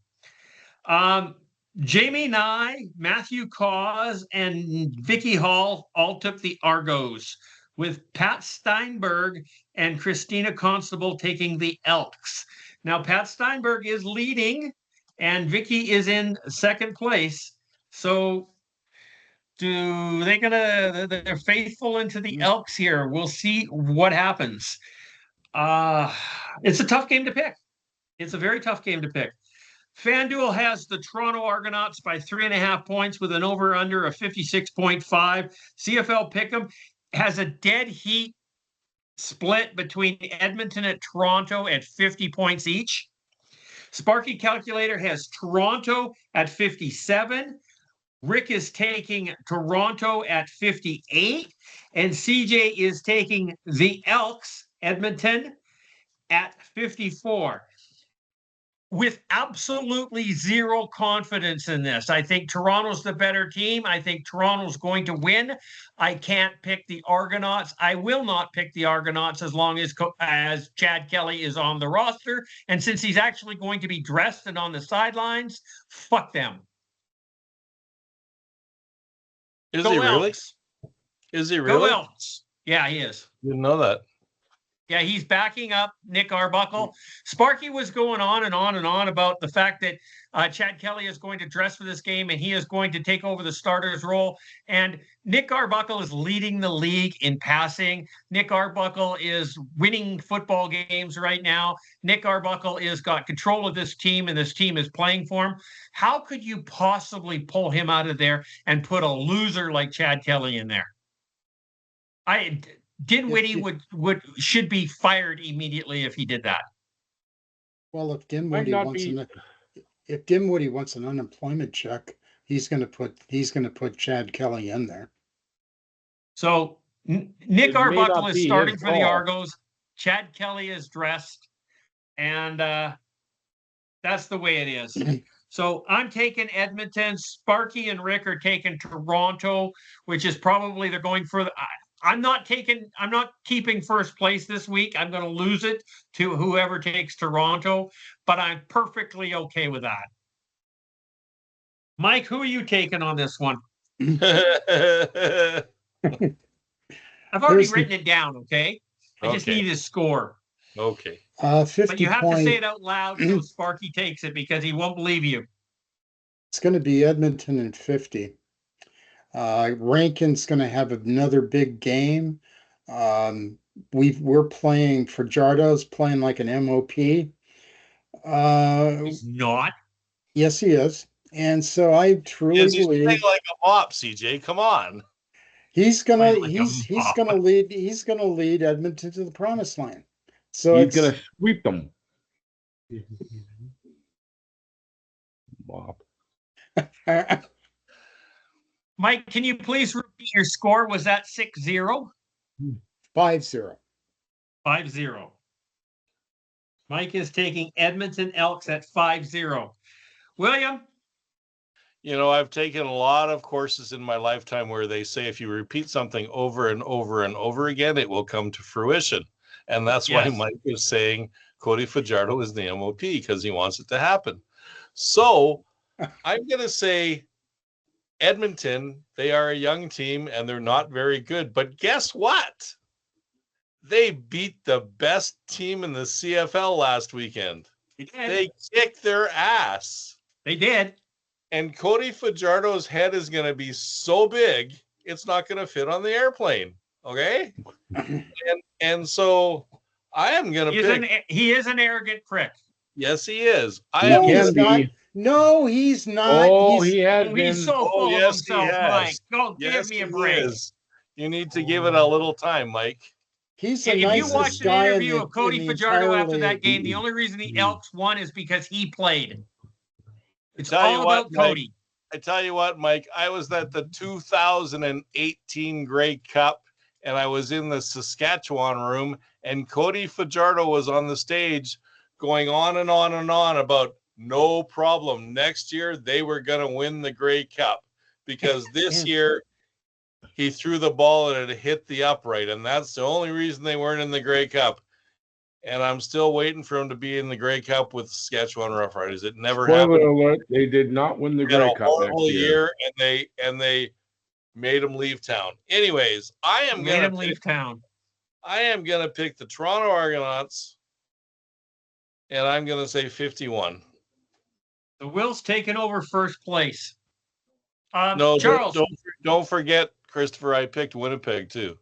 Jamie Nye, Matthew Cause, and Vicky Hall all took the Argos, with Pat Steinberg and Christina Constable taking the Elks. Now, Pat Steinberg is leading, and Vicky is in second place. So, they're faithful into the Elks here. We'll see what happens. It's a tough game to pick. It's a very tough game to pick. FanDuel has the Toronto Argonauts by 3.5 points with an over-under of 56.5. CFL Pick'em has a dead heat split between Edmonton and Toronto at 50 points each. Sparky Calculator has Toronto at 57. Rick is taking Toronto at 58. And CJ is taking the Elks, Edmonton, at 54. With absolutely zero confidence in this. I think Toronto's the better team. I think Toronto's going to win. I can't pick the Argonauts. I will not pick the Argonauts as long as Chad Kelly is on the roster. And since he's actually going to be dressed and on the sidelines, fuck them. Is he really? Is he really? Go Elks. Yeah, he is. Didn't know that. Yeah, he's backing up Nick Arbuckle. Sparky was going on and on and on about the fact that Chad Kelly is going to dress for this game and he is going to take over the starter's role. And Nick Arbuckle is leading the league in passing. Nick Arbuckle is winning football games right now. Nick Arbuckle is got control of this team and this team is playing for him. How could you possibly pull him out of there and put a loser like Chad Kelly in there? Dinwiddie should be fired immediately if he did that. Well, if Might Dinwiddie not wants be. an if Dinwiddie wants an unemployment check, he's going to put Chad Kelly in there. So Nick It may Arbuckle not is be starting his for the call. Argos. Chad Kelly is dressed, and that's the way it is. So I'm taking Edmonton. Sparky and Rick are taking Toronto, which is probably they're going for. I'm not keeping first place this week. I'm going to lose it to whoever takes Toronto, but I'm perfectly okay with that. Mike, who are you taking on this one? I've already written it down, okay? I just need his score. Okay. 50 but you have to say it out loud so Sparky takes it because he won't believe you. It's going to be Edmonton in 50. Rankin's going to have another big game. We're playing, Fajardo's playing like an MOP. He's not. Yes, he is. And so I truly He's believe playing like a mop, CJ. Come on. he's Playing gonna like he's gonna lead Edmonton to the promised land. So He's going to sweep them. Mop. Mike, can you please repeat your score? Was that 6-0? 5-0. 5-0. Mike is taking Edmonton Elks at 5-0. William? You know, I've taken a lot of courses in my lifetime where they say if you repeat something over and over and over again, it will come to fruition. And that's why Mike is saying Cody Fajardo is the MOP because he wants it to happen. So I'm going to say Edmonton, they are a young team and they're not very good. But guess what? They beat the best team in the CFL last weekend. They kicked their ass. They did. And Cody Fajardo's head is going to be so big, it's not going to fit on the airplane. Okay? and so I am going to pick. He is an arrogant prick. Yes, he is. No, he's not. Oh, he has been. He's so full of himself, Mike. Don't yes, give me a break. Is. You need to give it a little time, Mike. He's the if nicest you watched an guy interview of Cody Fajardo after that game, the only reason the Elks won is because he played. It's all about Cody. I tell you what, Mike, I was at the 2018 Grey Cup, and I was in the Saskatchewan room, and Cody Fajardo was on the stage going on and on and on about no problem. Next year, they were going to win the Grey Cup because this year he threw the ball and it hit the upright, and that's the only reason they weren't in the Grey Cup. And I'm still waiting for him to be in the Grey Cup with Saskatchewan Roughriders. It never happened. Spoiler alert, they did not win the Grey Cup next year. And they made him leave town. Anyways, I am going to leave town. I am going to pick the Toronto Argonauts, and I'm going to say 51. The Will's taking over first place. No, Charles. Don't forget, Christopher, I picked Winnipeg too.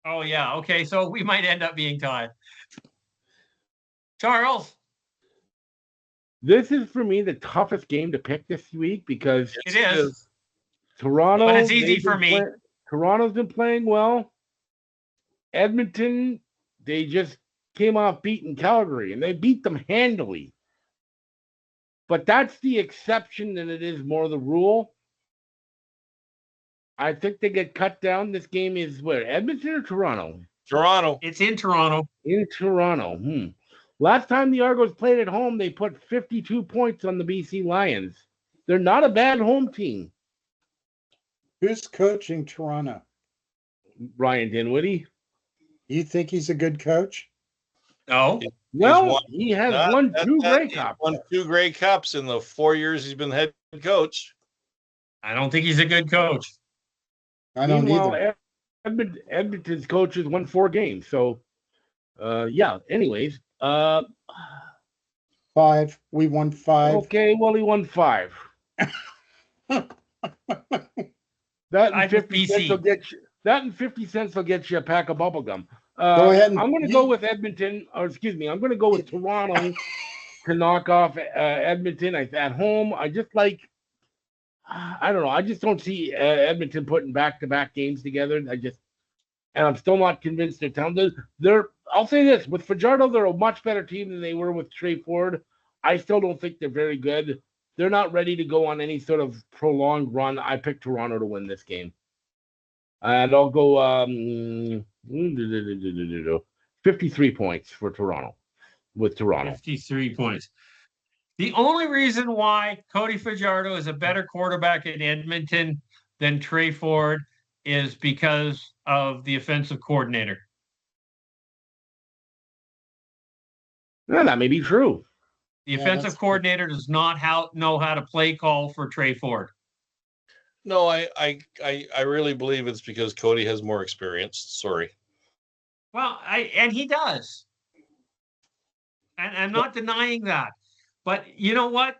Oh, yeah. Okay, so we might end up being tied. Charles. This is, for me, the toughest game to pick this week because it is. Toronto. But it's easy for me. Toronto's been playing well. Edmonton, they just came off beating Calgary, and they beat them handily. But that's the exception, and it is more the rule. I think they get cut down. This game is where? Edmonton or Toronto? Toronto. It's in Toronto. In Toronto. Last time the Argos played at home, they put 52 points on the BC Lions. They're not a bad home team. Who's coaching Toronto? Ryan Dinwiddie. You think he's a good coach? No. Well, he has won 2 Grey Cups. Won 2 Grey Cups in the 4 years he's been head coach. I don't think he's a good coach. I don't either. Edmonton's coaches won 4 games. So, yeah. Anyways, 5. We won 5. Okay, well, he won 5. That and 50 cents will get you. That and 50 cents will get you a pack of bubble gum. Go ahead. I'm going to go with Edmonton, or excuse me, I'm going to go with Toronto to knock off Edmonton at home. I just like, I don't know. I just don't see Edmonton putting back-to-back games together. and I'm still not convinced they're talented. I'll say this, with Fajardo, they're a much better team than they were with Trey Ford. I still don't think they're very good. They're not ready to go on any sort of prolonged run. I picked Toronto to win this game. And I'll go 53 points for Toronto, with Toronto. 53 points. The only reason why Cody Fajardo is a better quarterback in Edmonton than Trey Ford is because of the offensive coordinator. Yeah, that may be true. The offensive coordinator does not know how to play call for Trey Ford. No, I really believe it's because Cody has more experience. Sorry. Well, and he does. And I'm not denying that. But you know what?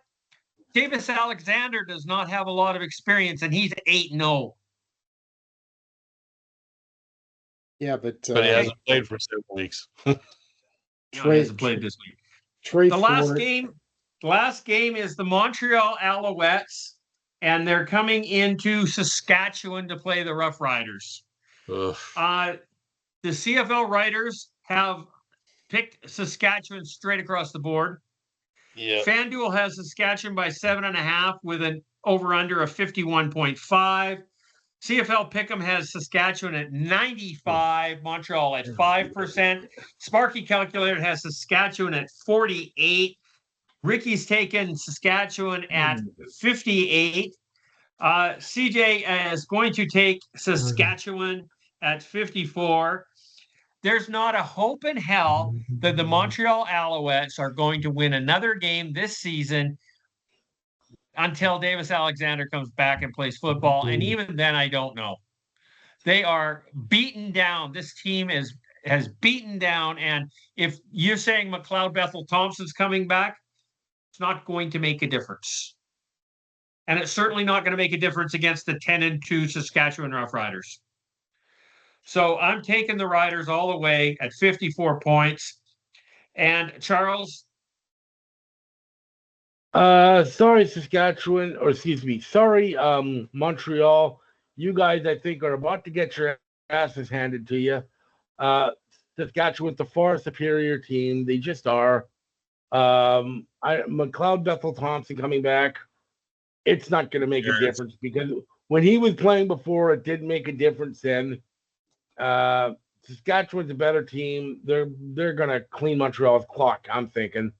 Davis Alexander does not have a lot of experience, and he's 8-0. Yeah, but he hasn't played for 7 weeks. He hasn't played this week. The last game is the Montreal Alouettes, and they're coming into Saskatchewan to play the Rough Riders. The CFL writers have picked Saskatchewan straight across the board. Yeah. FanDuel has Saskatchewan by 7.5 with an over-under of 51.5. CFL Pick'em has Saskatchewan at 95, Montreal at 5%. Sparky Calculator has Saskatchewan at 48. Ricky's taken Saskatchewan at 58. CJ is going to take Saskatchewan at 54. There's not a hope in hell that the Montreal Alouettes are going to win another game this season until Davis Alexander comes back and plays football. And even then, I don't know. They are beaten down. This team has beaten down. And if you're saying McLeod Bethel Thompson's coming back, it's not going to make a difference. And it's certainly not going to make a difference against the 10-2 Saskatchewan Roughriders. So I'm taking the Riders all the way at 54 points. And Charles? Sorry, Saskatchewan, or excuse me, sorry, Montreal. You guys, I think, are about to get your asses handed to you. Saskatchewan's the far superior team. They just are. McLeod Bethel Thompson coming back, it's not going to make a difference because when he was playing before, it didn't make a difference then. Saskatchewan's a better team. They're going to clean Montreal's clock, I'm thinking.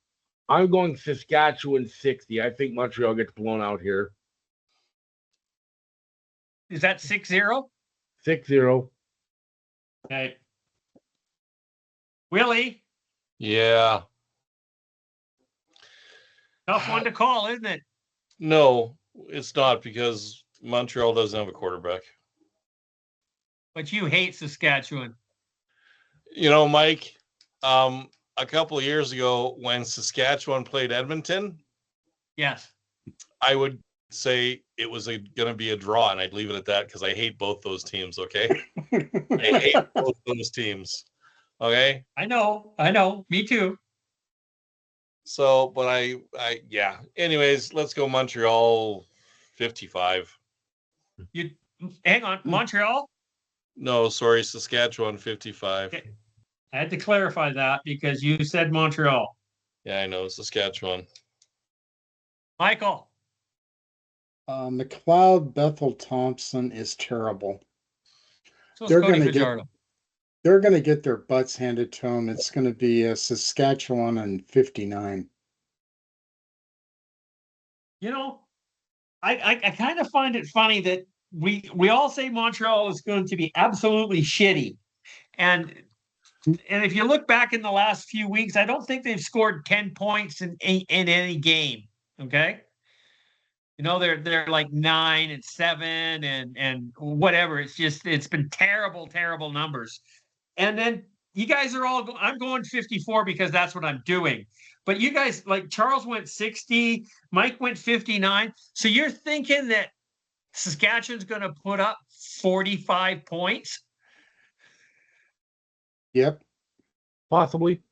I'm going Saskatchewan 60. I think Montreal gets blown out here. Is that 6-0? 6-0. Okay. Willie? Yeah. Tough one to call, isn't it? No, it's not because Montreal doesn't have a quarterback. But you hate Saskatchewan. You know, Mike, a couple of years ago when Saskatchewan played Edmonton, yes, I would say it was going to be a draw, and I'd leave it at that because I hate both those teams, okay? I hate both those teams, okay? I know. Me too. So, but I yeah. Anyways, let's go Montreal 55. You hang on, Montreal? No, sorry, Saskatchewan 55. Okay. I had to clarify that because you said Montreal. Yeah, I know, Saskatchewan. Michael. McLeod Bethel Thompson is terrible. So they're going to get their butts handed to them. It's going to be a Saskatchewan and 59. You know, I kind of find it funny that we all say Montreal is going to be absolutely shitty. And if you look back in the last few weeks, I don't think they've scored 10 points in any game. Okay. You know, they're like 9-7 and whatever. It's been terrible numbers. And then you guys are all, I'm going 54 because that's what I'm doing. But you guys, like Charles went 60, Mike went 59. So you're thinking that Saskatchewan's going to put up 45 points? Yep. Possibly.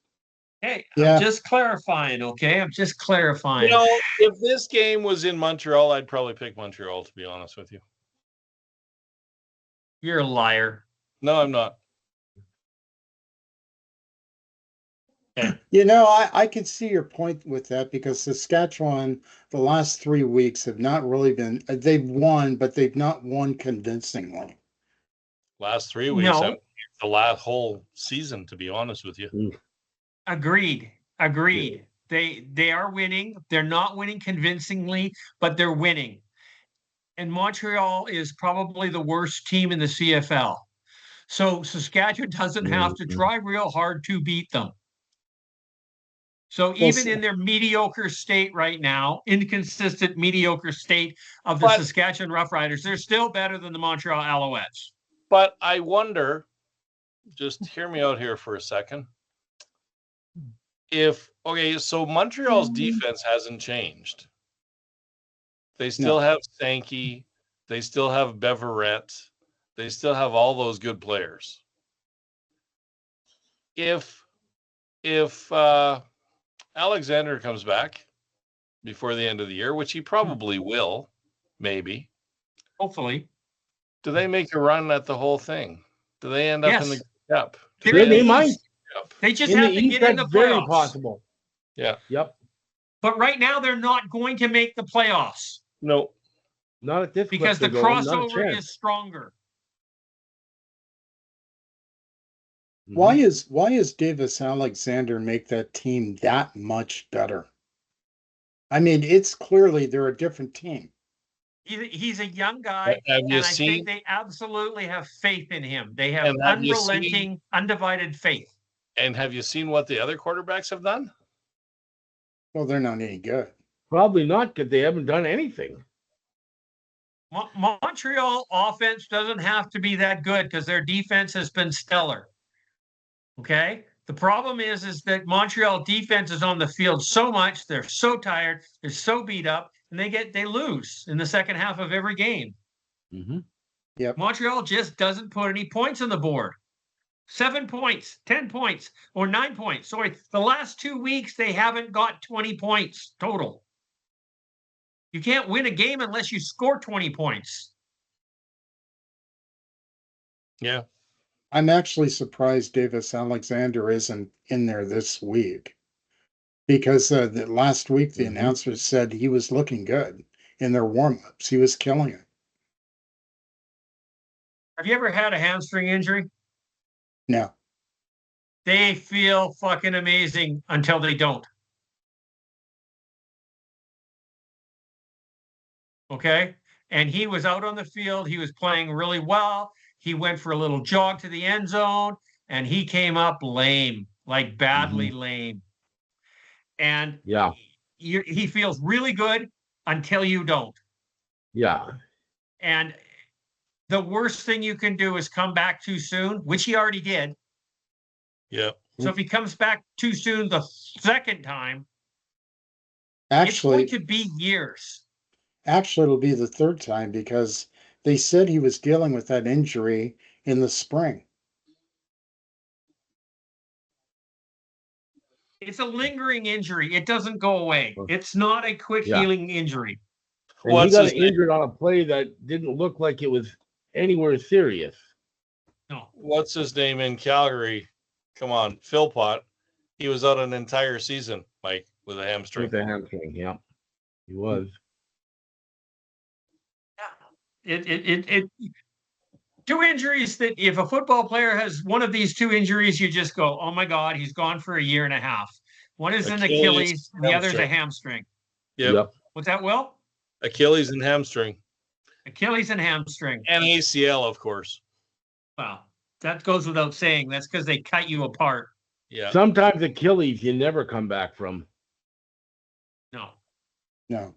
Hey, yeah. I'm just clarifying, okay? I'm just clarifying. You know, if this game was in Montreal, I'd probably pick Montreal, to be honest with you. You're a liar. No, I'm not. I can see your point with that because Saskatchewan, the last 3 weeks have not really been, they've won, but they've not won convincingly. Last 3 weeks, No, the last whole season, to be honest with you. agreed. They are winning. They're not winning convincingly, but they're winning. And Montreal is probably the worst team in the CFL. So Saskatchewan doesn't have to try real hard to beat them. So even in their mediocre state right now, inconsistent mediocre state of the Saskatchewan Roughriders, they're still better than the Montreal Alouettes. But I wonder, just hear me out here for a second. So Montreal's defense hasn't changed. They still have Sankey. They still have Beverette. They still have all those good players. If Alexander comes back before the end of the year, which he probably will, maybe. Hopefully. Do they make a run at the whole thing? Do they end up in the Cup? They might. They just have to get in the playoffs. Very possible. Yeah. Yep. But right now, they're not going to make the playoffs. No. Not at this because the crossover is stronger. Why is Davis Alexander make that team that much better? I mean, it's clearly they're a different team. He's a young guy, and I think they absolutely have faith in him. They have unrelenting, undivided faith. And have you seen what the other quarterbacks have done? Well, they're not any good. Probably not, because they haven't done anything. Montreal offense doesn't have to be that good because their defense has been stellar. Okay? The problem is that Montreal defense is on the field so much, they're so tired, they're so beat up, and they lose in the second half of every game. Mm-hmm. Yep. Montreal just doesn't put any points on the board. 7 points, 10 points, or 9 points. Sorry, the last 2 weeks, they haven't got 20 points total. You can't win a game unless you score 20 points. Yeah. I'm actually surprised Davis Alexander isn't in there this week because the last week the announcers said he was looking good in their warm-ups. He was killing it. Have you ever had a hamstring injury? No. They feel fucking amazing until they don't. Okay? And he was out on the field. He was playing really well. He went for a little jog to the end zone, and he came up lame, like badly lame. And he feels really good until you don't. Yeah. And the worst thing you can do is come back too soon, which he already did. Yeah. So if he comes back too soon the second time, actually, it's going to be years. Actually, it'll be the third time because they said he was dealing with that injury in the spring. It's a lingering injury. It doesn't go away. It's not a quick healing injury. And he got injured on a play that didn't look like it was anywhere serious. No. What's his name in Calgary? Come on, Philpott. He was out an entire season, Mike, with a hamstring. With a hamstring, yeah. He was. It two injuries that if a football player has one of these two injuries, you just go, oh my God, he's gone for a year and a half. One is an Achilles, and the other's a hamstring. Yep. What's that, Will? Achilles and hamstring. Achilles and hamstring. And ACL, of course. Well, that goes without saying. That's because they cut you apart. Yeah. Sometimes Achilles you never come back from. No.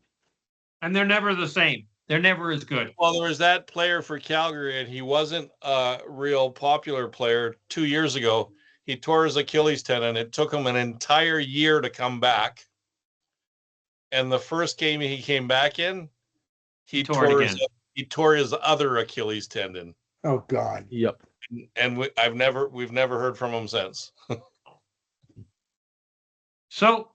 And they're never the same. They're never as good. Well, there was that player for Calgary, and he wasn't a real popular player 2 years ago. He tore his Achilles tendon. It took him an entire year to come back. And the first game he came back in, he tore his other Achilles tendon. Oh God. Yep. And we've never heard from him since. So,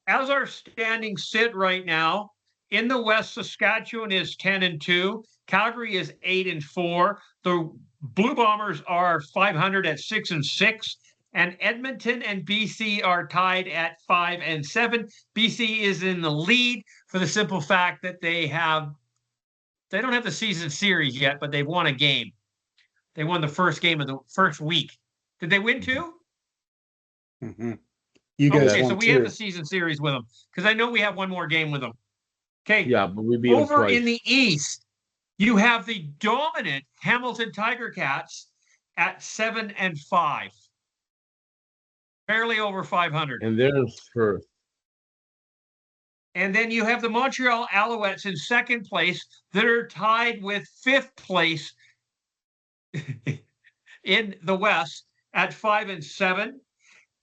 as our standings sit right now, in the West, Saskatchewan is 10-2. Calgary is 8-4. The Blue Bombers are 500 at 6-6. And Edmonton and BC are tied at 5 and 7. BC is in the lead for the simple fact that they don't have the season series yet, but they've won a game. They won the first game of the first week. Did they win two? Mm-hmm. You guys okay, won so we two. have the season series with them because I know we have one more game with them. Okay. Yeah, but we beat them over twice. in the East, you have the dominant Hamilton Tiger Cats at 7 and 5. Barely over 500. And there's first. And then you have the Montreal Alouettes in second place that are tied with fifth place in the West at 5 and 7.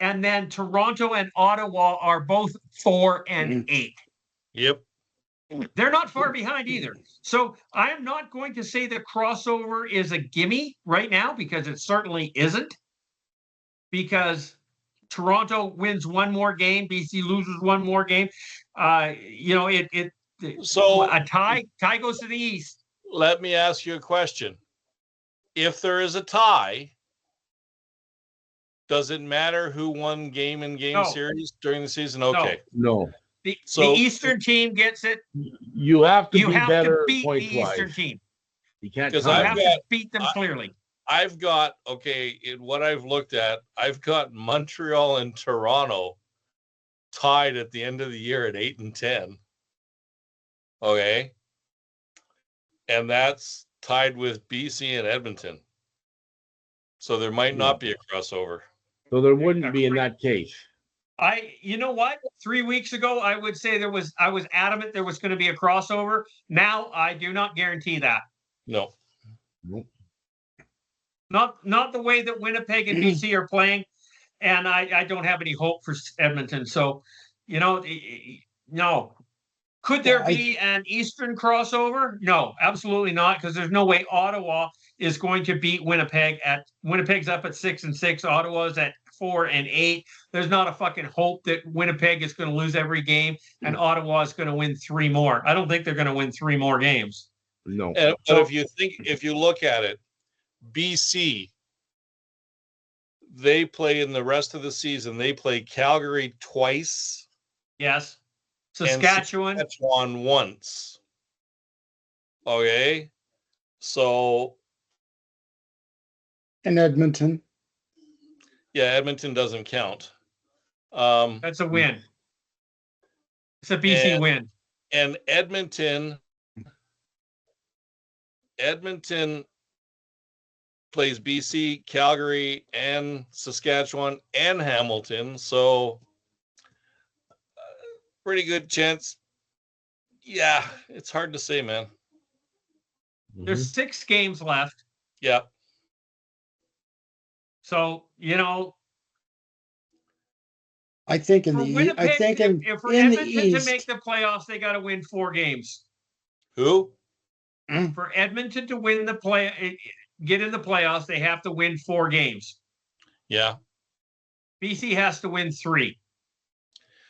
And then Toronto and Ottawa are both 4 and 8. Yep. They're not far behind either. So I am not going to say the crossover is a gimme right now because it certainly isn't. Because Toronto wins one more game, BC loses one more game. So a tie goes to the East. Let me ask you a question. If there is a tie, does it matter who won game and game series during the season? Okay. No. The Eastern team gets it. You have to be better beat the point-wise. Eastern team. You can't. Because I have to beat them clearly. I've got, in what I've looked at, I've got Montreal and Toronto tied at the end of the year at 8 and 10. Okay. And that's tied with BC and Edmonton. So there might not be a crossover. So there wouldn't be in that case. You know what? 3 weeks ago, I would say I was adamant there was going to be a crossover. Now I do not guarantee that. No. Nope. Not the way that Winnipeg and BC are playing, and I don't have any hope for Edmonton. So, no. Could there be an Eastern crossover? No, absolutely not, because there's no way Ottawa is going to beat Winnipeg. Winnipeg's up at 6 and 6. Ottawa's at 4 and 8. There's not a fucking hope that Winnipeg is going to lose every game and Ottawa is going to win 3 more. I don't think they're going to win 3 more games. No. But if you look at it, BC, they play in the rest of the season. They play Calgary twice. Yes. Saskatchewan once. Okay. So. And Edmonton. Yeah, Edmonton doesn't count. That's a win. It's a BC win. And Edmonton plays BC, Calgary, and Saskatchewan, and Hamilton. So, pretty good chance. Yeah, it's hard to say, man. There's 6 games left. Yeah. So, I think in for the Winnipeg, I think if for in the Edmonton East, to make the playoffs, they got to win 4 games. Who? For Edmonton to win get in the playoffs, they have to win 4 games. Yeah. BC has to win 3.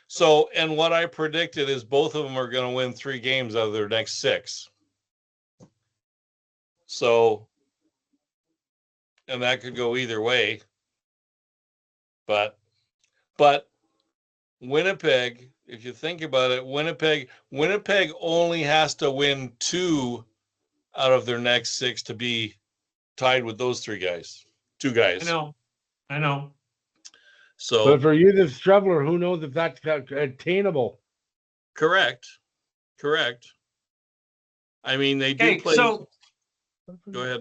So, and what I predicted is both of them are going to win 3 games out of their next 6. So, and that could go either way. But Winnipeg, if you think about it, Winnipeg only has to win 2 out of their next 6 to be tied with those 2 guys. I know. So, but for you, the struggler, who knows if that's attainable? Correct. I mean, they do play. So, go ahead.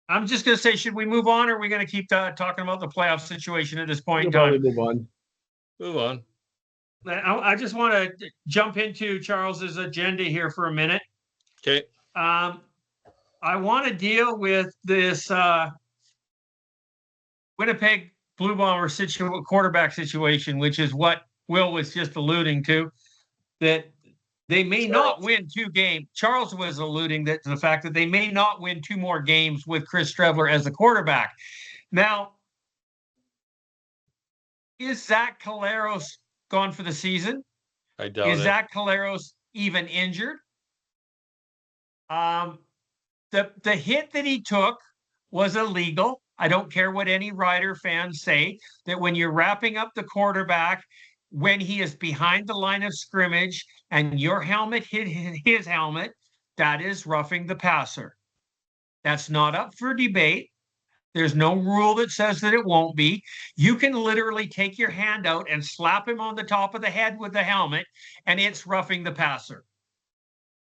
I'm just going to say, should we move on, or are we going to keep talking about the playoff situation at this point in time? Move on. I just want to jump into Charles's agenda here for a minute. Okay. I want to deal with this Winnipeg Blue Bomber quarterback situation, which is what Will was just alluding to, that they may not win 2 games. Charles was alluding to the fact that they may not win 2 more games with Chris Streveler as the quarterback. Now, is Zach Collaros gone for the season? I doubt it. Is Zach Collaros even injured? The hit that he took was illegal. I don't care what any Rider fans say, that when you're wrapping up the quarterback, when he is behind the line of scrimmage and your helmet hit his helmet, that is roughing the passer. That's not up for debate. There's no rule that says that it won't be. You can literally take your hand out and slap him on the top of the head with the helmet, and it's roughing the passer.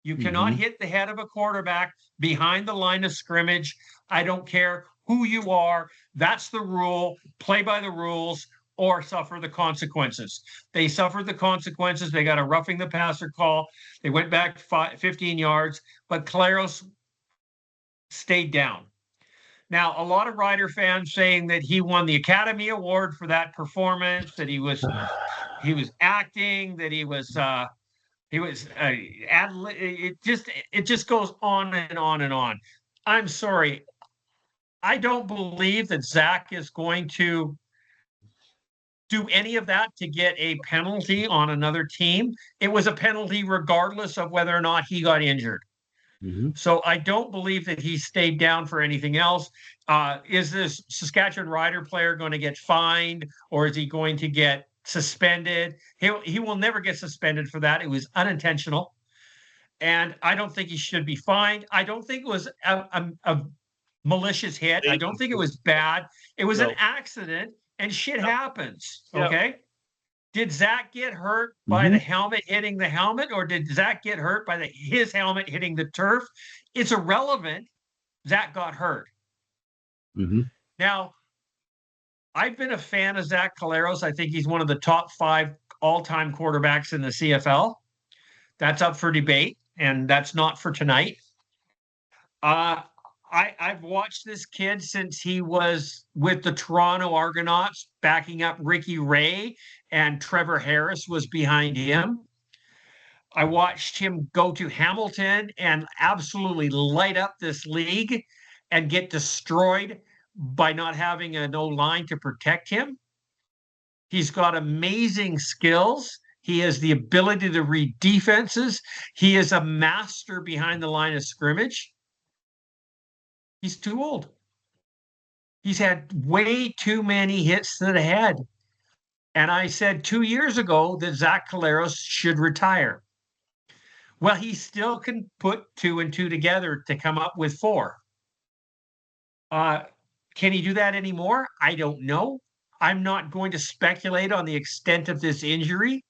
You cannot hit the head of a quarterback behind the line of scrimmage. I don't care who you are. That's the rule. Play by the rules or suffer the consequences. They suffered the consequences. They got a roughing the passer call. They went back 15 yards, but Collaros stayed down. Now, a lot of Rider fans saying that he won the Academy Award for that performance, that he was acting, that it just goes on and on and on. I'm sorry. I don't believe that Zach is going to do any of that to get a penalty on another team. It was a penalty regardless of whether or not he got injured. So I don't believe that he stayed down for anything else. Is this Saskatchewan Rider player going to get fined, or is he going to get suspended? He will never get suspended for that. It was unintentional. And I don't think he should be fined. I don't think it was a malicious hit. I don't think it was bad. It was an accident, and shit happens. Okay. Did Zach get hurt by the helmet hitting the helmet, or did Zach get hurt by his helmet hitting the turf? It's irrelevant. Zach got hurt. Now, I've been a fan of Zach Collaros. I think he's one of the top 5 all-time quarterbacks in the CFL. That's up for debate, and that's not for tonight. I've watched this kid since he was with the Toronto Argonauts, backing up Ricky Ray, and Trevor Harris was behind him. I watched him go to Hamilton and absolutely light up this league and get destroyed by not having an O-line to protect him. He's got amazing skills. He has the ability to read defenses. He is a master behind the line of scrimmage. He's too old. He's had way too many hits to the head. And I said 2 years ago that Zach Collaros should retire. Well, he still can put 2 and 2 together to come up with 4. Can he do that anymore? I don't know. I'm not going to speculate on the extent of this injury.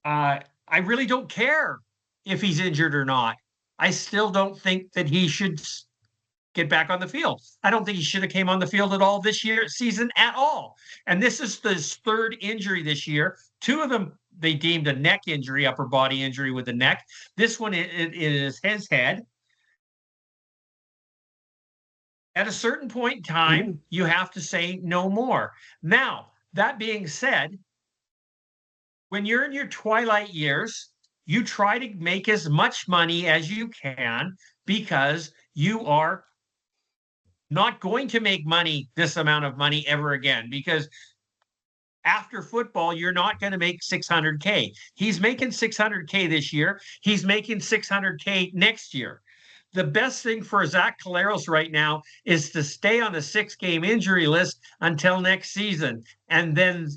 I really don't care if he's injured or not. I still don't think that he should get back on the field. I don't think he should have came on the field at all this season at all. And this is his 3rd injury this year. 2 of them they deemed a neck injury, upper body injury with the neck. This one it is his head. At a certain point in time, you have to say no more. Now, that being said, when you're in your twilight years, you try to make as much money as you can because you are not going to make money, this amount of money ever again, because after football, you're not going to make $600K. He's making $600K this year. He's making $600K next year. The best thing for Zach Collaros right now is to stay on the 6-game injury list until next season. And then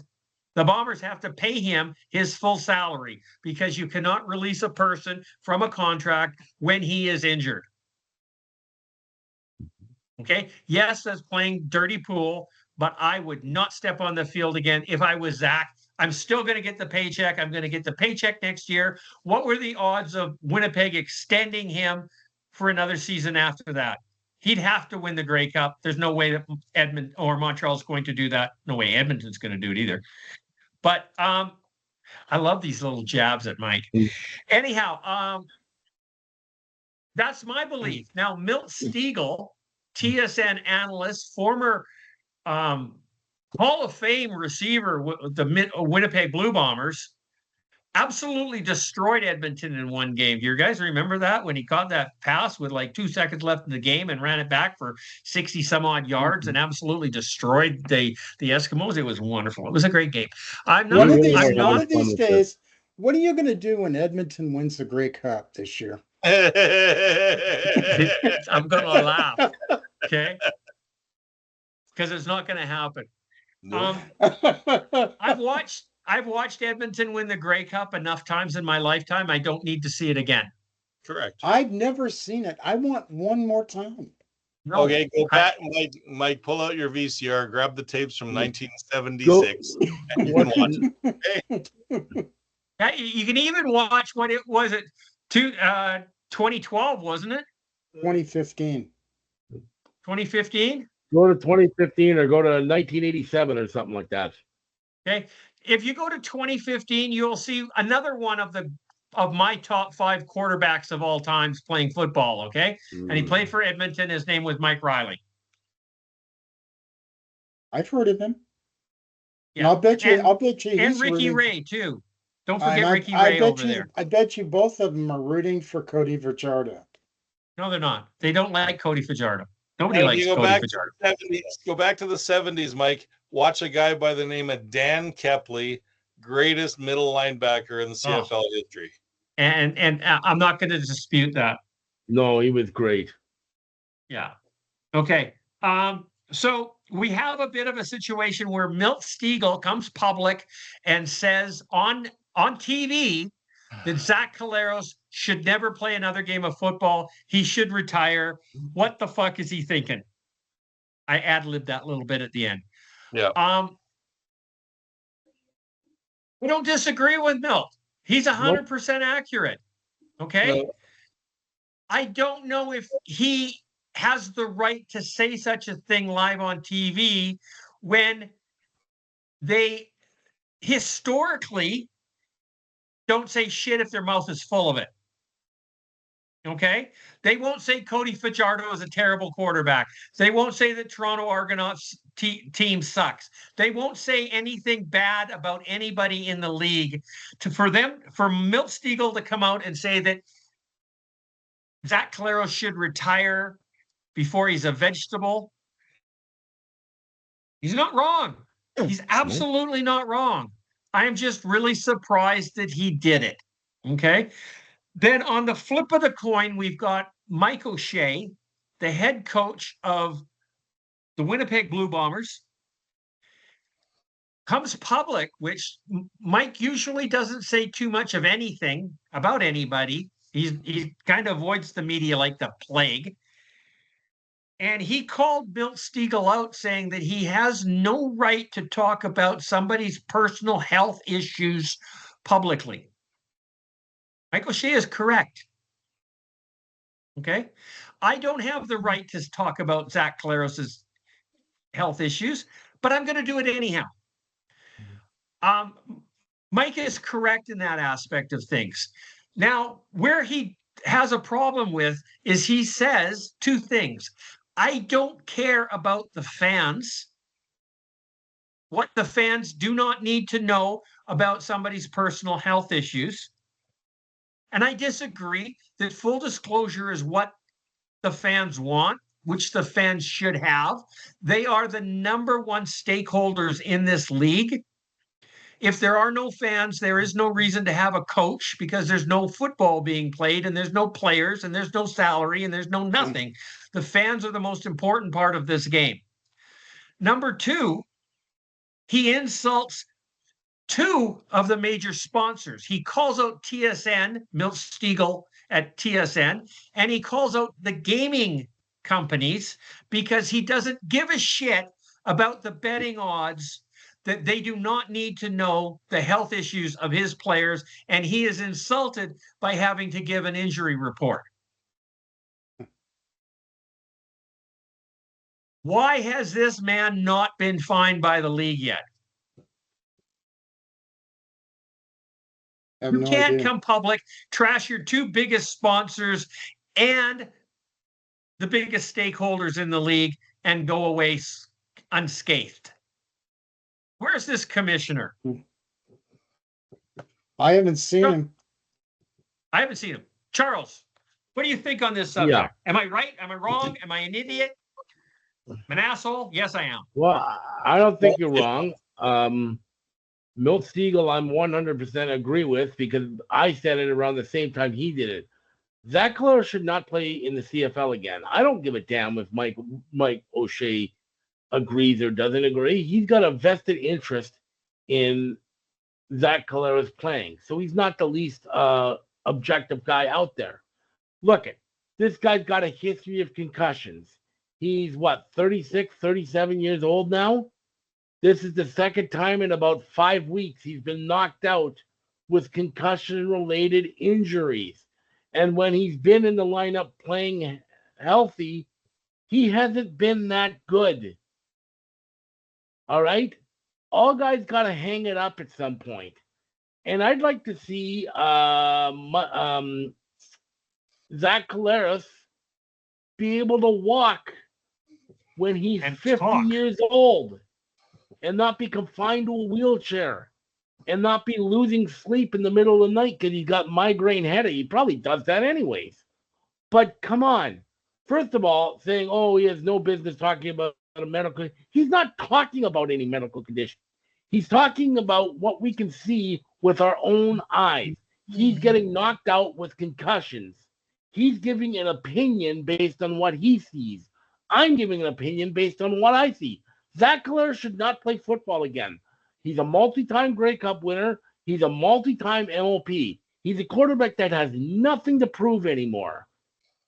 the Bombers have to pay him his full salary because you cannot release a person from a contract when he is injured. Okay. Yes, that's playing dirty pool, but I would not step on the field again if I was Zach. I'm still going to get the paycheck. I'm going to get the paycheck next year. What were the odds of Winnipeg extending him for another season after that? He'd have to win the Grey Cup. There's no way that Edmonton or Montreal's going to do that. No way Edmonton's going to do it either. But I love these little jabs at Mike. Anyhow, that's my belief. Now, Milt Stiegel, TSN analyst, former Hall of Fame receiver with the Winnipeg Blue Bombers, absolutely destroyed Edmonton in one game. Do you guys remember that when he caught that pass with like 2 seconds left in the game and ran it back for 60 some odd yards and absolutely destroyed the Eskimos? It was wonderful. It was a great game. One of these days, what are you going to do when Edmonton wins the Grey Cup this year? I'm going to laugh. Okay. because it's not going to happen. Nope. I've watched Edmonton win the Grey Cup enough times in my lifetime. I don't need to see it again. Correct. I've never seen it. I want one more time. No, Okay, go back, Mike. Pull out your VCR, grab the tapes from 1976, and you can watch it. Yeah, you can even watch what it was at 2012, wasn't it? 2015. 2015. Go to 2015 or go to 1987 or something like that. Okay, if you go to 2015, you'll see another one of my top 5 quarterbacks of all times playing football. Okay, and he played for Edmonton. His name was Mike Riley. I've heard of him. Yeah, I'll bet you. And He's Ricky rooting. Ray too. Don't forget Ricky Ray over there. I bet you both of them are rooting for Cody Fajardo. No, they're not. They don't like Cody Fajardo. Nobody likes Cody Fajardo. Go back to the 70s, Mike. Watch a guy by the name of Dan Kepley, greatest middle linebacker in the CFL history. And I'm not going to dispute that. No, he was great. Yeah. Okay. So we have a bit of a situation where Milt Stegall comes public and says on TV that Zach Collaros should never play another game of football. He should retire. What the fuck is he thinking? I ad-libbed that little bit at the end. Yeah. We don't disagree with Milt. He's 100% accurate. Okay. No. I don't know if he has the right to say such a thing live on TV when they historically don't say shit if their mouth is full of it. Okay? They won't say Cody Fajardo is a terrible quarterback. They won't say that Toronto Argonauts team sucks. They won't say anything bad about anybody in the league. For Milt Stegall to come out and say that Zach Collaros should retire before he's a vegetable, he's not wrong. He's absolutely not wrong. I am just really surprised that he did it. Okay? Then on the flip of the coin, we've got Mike O'Shea, the head coach of the Winnipeg Blue Bombers, comes public, which Mike usually doesn't say too much of anything about anybody. He kind of avoids the media like the plague. And he called Milt Stegall out saying that he has no right to talk about somebody's personal health issues publicly. Mike O'Shea is correct. Okay? I don't have the right to talk about Zach Collaros' health issues, but I'm going to do it anyhow. Mike is correct in that aspect of things. Now, where he has a problem with is he says 2 things. I don't care about the fans. What the fans do not need to know about somebody's personal health issues. And I disagree that full disclosure is what the fans want, which the fans should have. They are the number 1 stakeholders in this league. If there are no fans, there is no reason to have a coach because there's no football being played and there's no players and there's no salary and there's no nothing. The fans are the most important part of this game. Number 2, he insults 2 of the major sponsors. He calls out TSN, Milt Stegall at TSN, and he calls out the gaming companies because he doesn't give a shit about the betting odds, that they do not need to know the health issues of his players, and he is insulted by having to give an injury report. Why has this man not been fined by the league yet? You can't come public, trash your 2 biggest sponsors and the biggest stakeholders in the league and go away unscathed. Where's this commissioner? I haven't seen him. I haven't seen him. Charles, what do you think on this subject? Yeah. Am I right? Am I wrong? Am I an idiot? I'm an asshole? Yes, I am. Well, I don't think you're wrong. Milt Stegall, I'm 100% agree with because I said it around the same time he did it. Zach Collaros should not play in the CFL again. I don't give a damn if Mike O'Shea agrees or doesn't agree, he's got a vested interest in Zach Collaros playing. So he's not the least objective guy out there. Look at this guy's got a history of concussions. He's 36, 37 years old now. This is the second time in about 5 weeks he's been knocked out with concussion-related injuries. And when he's been in the lineup playing healthy, he hasn't been that good. All right? All guys got to hang it up at some point. And I'd like to see Zach Collaros be able to walk when he's 50 years old and not be confined to a wheelchair and not be losing sleep in the middle of the night because he's got migraine headache. He probably does that anyways. But come on. First of all, saying, oh, he has no business talking about a medical. He's not talking about any medical condition. He's talking about what we can see with our own eyes. He's getting knocked out with concussions. He's giving an opinion based on what he sees. I'm giving an opinion based on what I see. Zach Collaros should not play football again. He's a multi-time Grey Cup winner. He's a multi-time MOP. He's a quarterback that has nothing to prove anymore.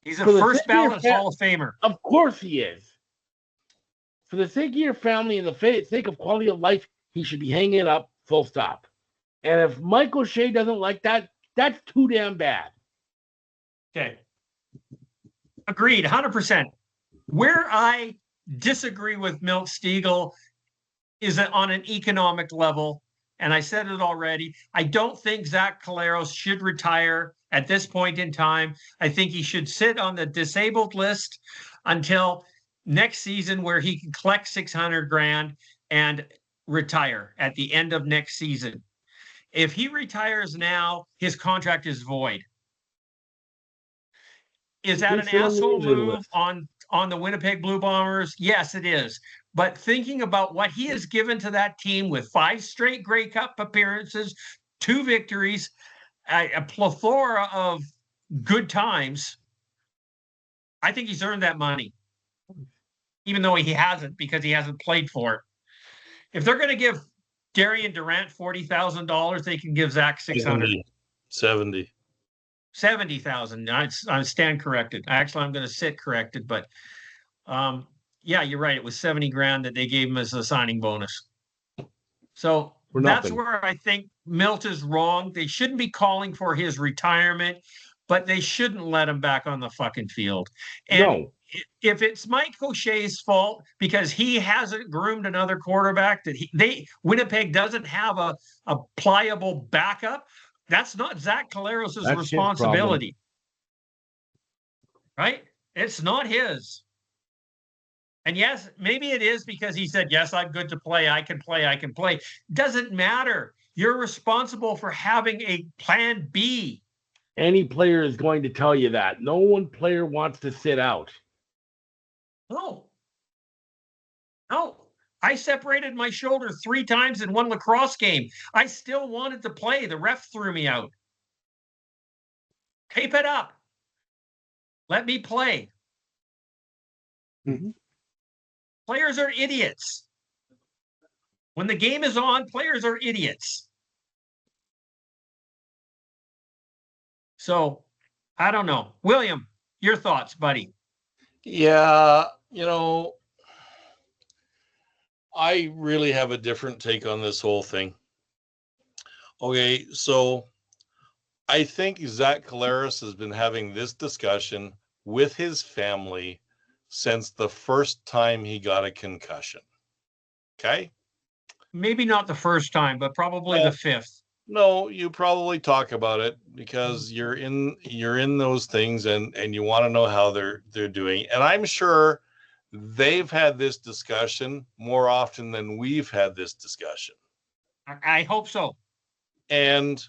He's a first ballot Hall of Famer. Of course he is. For the sake of your family and the sake of quality of life, he should be hanging it up, full stop. And if Mike O'Shea doesn't like that, that's too damn bad. Okay. Agreed, 100%. Where I disagree with Milt Stiegel is on an economic level, and I said it already. I don't think Zach Collaros should retire at this point in time. I think he should sit on the disabled list until next season, where he can collect $600,000 and retire at the end of next season. If he retires now, his contract is void. Is that an asshole move on the Winnipeg Blue Bombers? Yes, it is. But thinking about what he has given to that team with 5 straight Grey Cup appearances, 2 victories, a plethora of good times, I think he's earned that money, even though he hasn't, because he hasn't played for it. If they're going to give Darian Durant $40,000, they can give Zach $600,000. 70,000. I stand corrected. Actually, I'm going to sit corrected, but yeah, you're right. It was $70,000 that they gave him as a signing bonus. So that's where I think Milt is wrong. They shouldn't be calling for his retirement, but they shouldn't let him back on the fucking field. And if it's Mike O'Shea's fault because he hasn't groomed another quarterback, that Winnipeg doesn't have a pliable backup, that's not Zach Collaros' responsibility. Right? It's not his. And yes, maybe it is because he said, yes, I'm good to play. I can play. Doesn't matter. You're responsible for having a plan B. Any player is going to tell you that. No one player wants to sit out. No. I separated my shoulder 3 times in one lacrosse game. I still wanted to play. The ref threw me out. Tape it up. Let me play. Mm-hmm. Players are idiots. When the game is on, players are idiots. So, I don't know. William, your thoughts, buddy? Yeah, I really have a different take on this whole thing. Okay, so I think Zach Collaros has been having this discussion with his family since the first time he got a concussion. Okay? Maybe not the first time, but probably the 5th. No, you probably talk about it because you're in those things and you want to know how they're doing. And I'm sure they've had this discussion more often than we've had this discussion. I hope so. And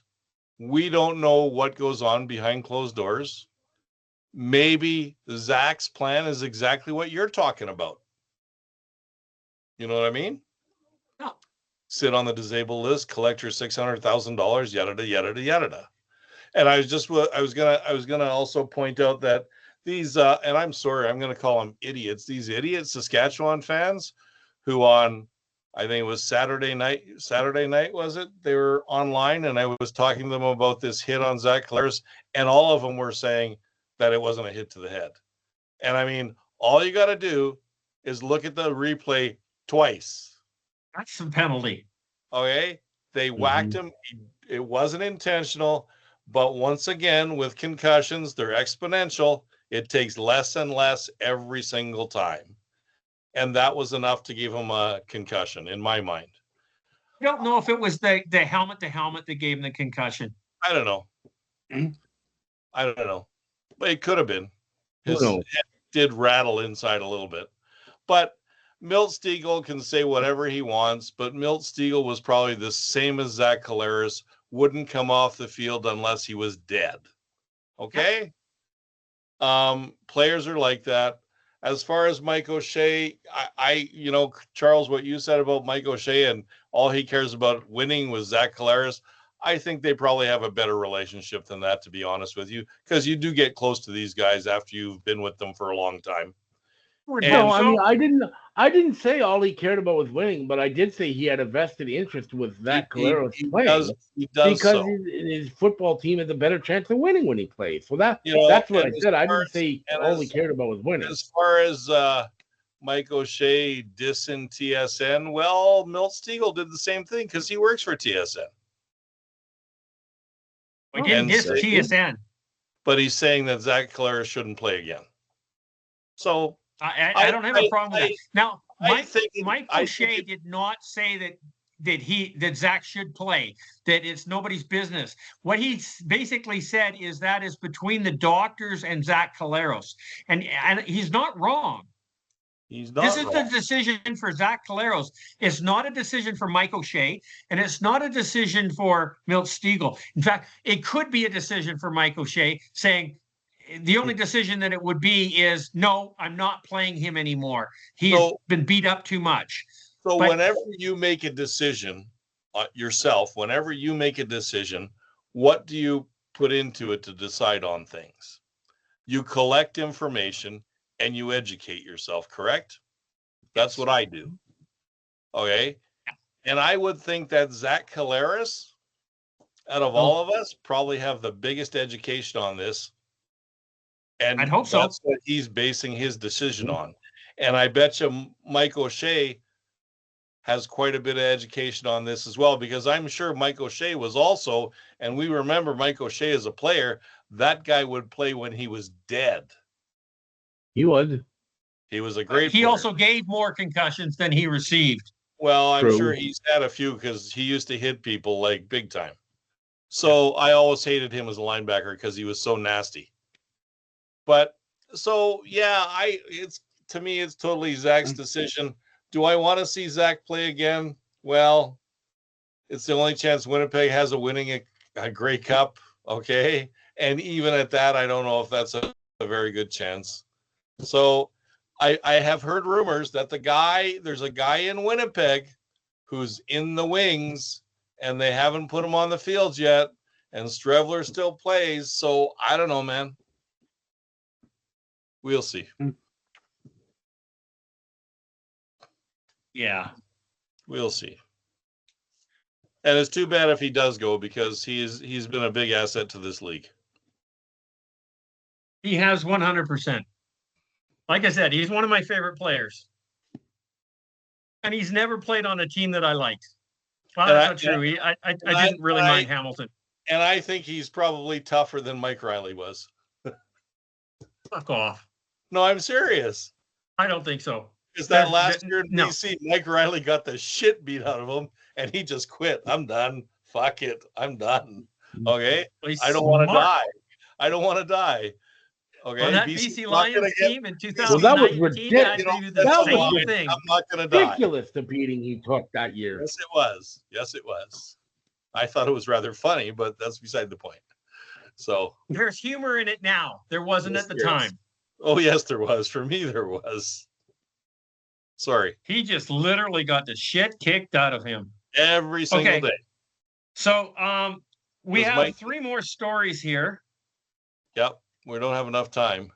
we don't know what goes on behind closed doors. Maybe Zach's plan is exactly what you're talking about. You know what I mean? No. Sit on the disabled list, collect your $600,000, yada yada yada. And I was gonna also point out that these and I'm sorry, I'm gonna call them idiots. These idiot Saskatchewan fans who on, I think it was Saturday night, was it? They were online, and I was talking to them about this hit on Zach Collaros, and all of them were saying that it wasn't a hit to the head. And I mean, all you got to do is look at the replay twice. That's the penalty. Okay. They whacked him. It wasn't intentional, but once again, with concussions, they're exponential. It takes less and less every single time. And that was enough to give him a concussion, in my mind. I don't know if it was the helmet to helmet that gave him the concussion. I don't know. I don't know. But it could have been. His head did rattle inside a little bit. But Milt Stegall can say whatever he wants, but Milt Stegall was probably the same as Zach Collaros, wouldn't come off the field unless he was dead. Okay? Players are like that. As far as Mike O'Shea, I Charles, what you said about Mike O'Shea and all he cares about winning was Zach Collaros, I think they probably have a better relationship than that, to be honest with you, because you do get close to these guys after you've been with them for a long time. No, I mean, I didn't say all he cared about was winning, but I did say he had a vested interest with Zach Collaros playing. He does because his football team has a better chance of winning when he plays. So that's what I said. I didn't say all he cared about was winning. As far as Mike O'Shea dissing TSN, well, Milt Stegall did the same thing because he works for TSN. We didn't diss TSN. But he's saying that Zach Collaros shouldn't play again. So I don't have a problem with that. Now, Mike O'Shea did not say that Zach should play, that it's nobody's business. What he basically said is that is between the doctors and Zach Collaros. And he's not wrong. This is the decision for Zach Collaros. It's not a decision for Mike O'Shea, and it's not a decision for Milt Stegall. In fact, it could be a decision for Mike O'Shea saying, the only decision that it would be is, no, I'm not playing him anymore. He's been beat up too much. So whenever you make a decision yourself, whenever you make a decision, what do you put into it to decide on things? You collect information and you educate yourself, correct? That's what I do. Okay. And I would think that Zach Collaros, out of all of us, probably have the biggest education on this. And I'd hope so. That's what he's basing his decision on. And I bet you Mike O'Shea has quite a bit of education on this as well, because I'm sure Mike O'Shea was also, and we remember Mike O'Shea as a player, that guy would play when he was dead. He would. He was a great player. He also gave more concussions than he received. Well, I'm sure he's had a few because he used to hit people like big time. So I always hated him as a linebacker because he was so nasty. But so to me it's totally Zach's decision. Do I want to see Zach play again? Well, it's the only chance Winnipeg has of winning a Grey Cup. Okay, and even at that, I don't know if that's a very good chance. So I have heard rumors that there's a guy in Winnipeg who's in the wings, and they haven't put him on the fields yet, and Strevler still plays. So I don't know, man. We'll see. Yeah. We'll see. And it's too bad if he does go, because he's been a big asset to this league. He has 100%. Like I said, he's one of my favorite players. And he's never played on a team that I liked. Well, that's not true. I didn't really mind Hamilton. And I think he's probably tougher than Mike Riley was. Fuck off. No, I'm serious. I don't think so. Because that last year in BC, Mike Riley got the shit beat out of him, and he just quit. I'm done. Fuck it. I'm done. Okay? I don't want to die. I don't want to die. Okay? On that BC Lions team in 2019, that was ridiculous. I'm not going to die. Ridiculous, the beating he took that year. Yes, it was. Yes, it was. I thought it was rather funny, but that's beside the point. So there's humor in it now. There wasn't at the time. Oh, yes, there was. For me, there was. Sorry. He just literally got the shit kicked out of him. Every single day. So we have 3 more stories here. Yep. We don't have enough time.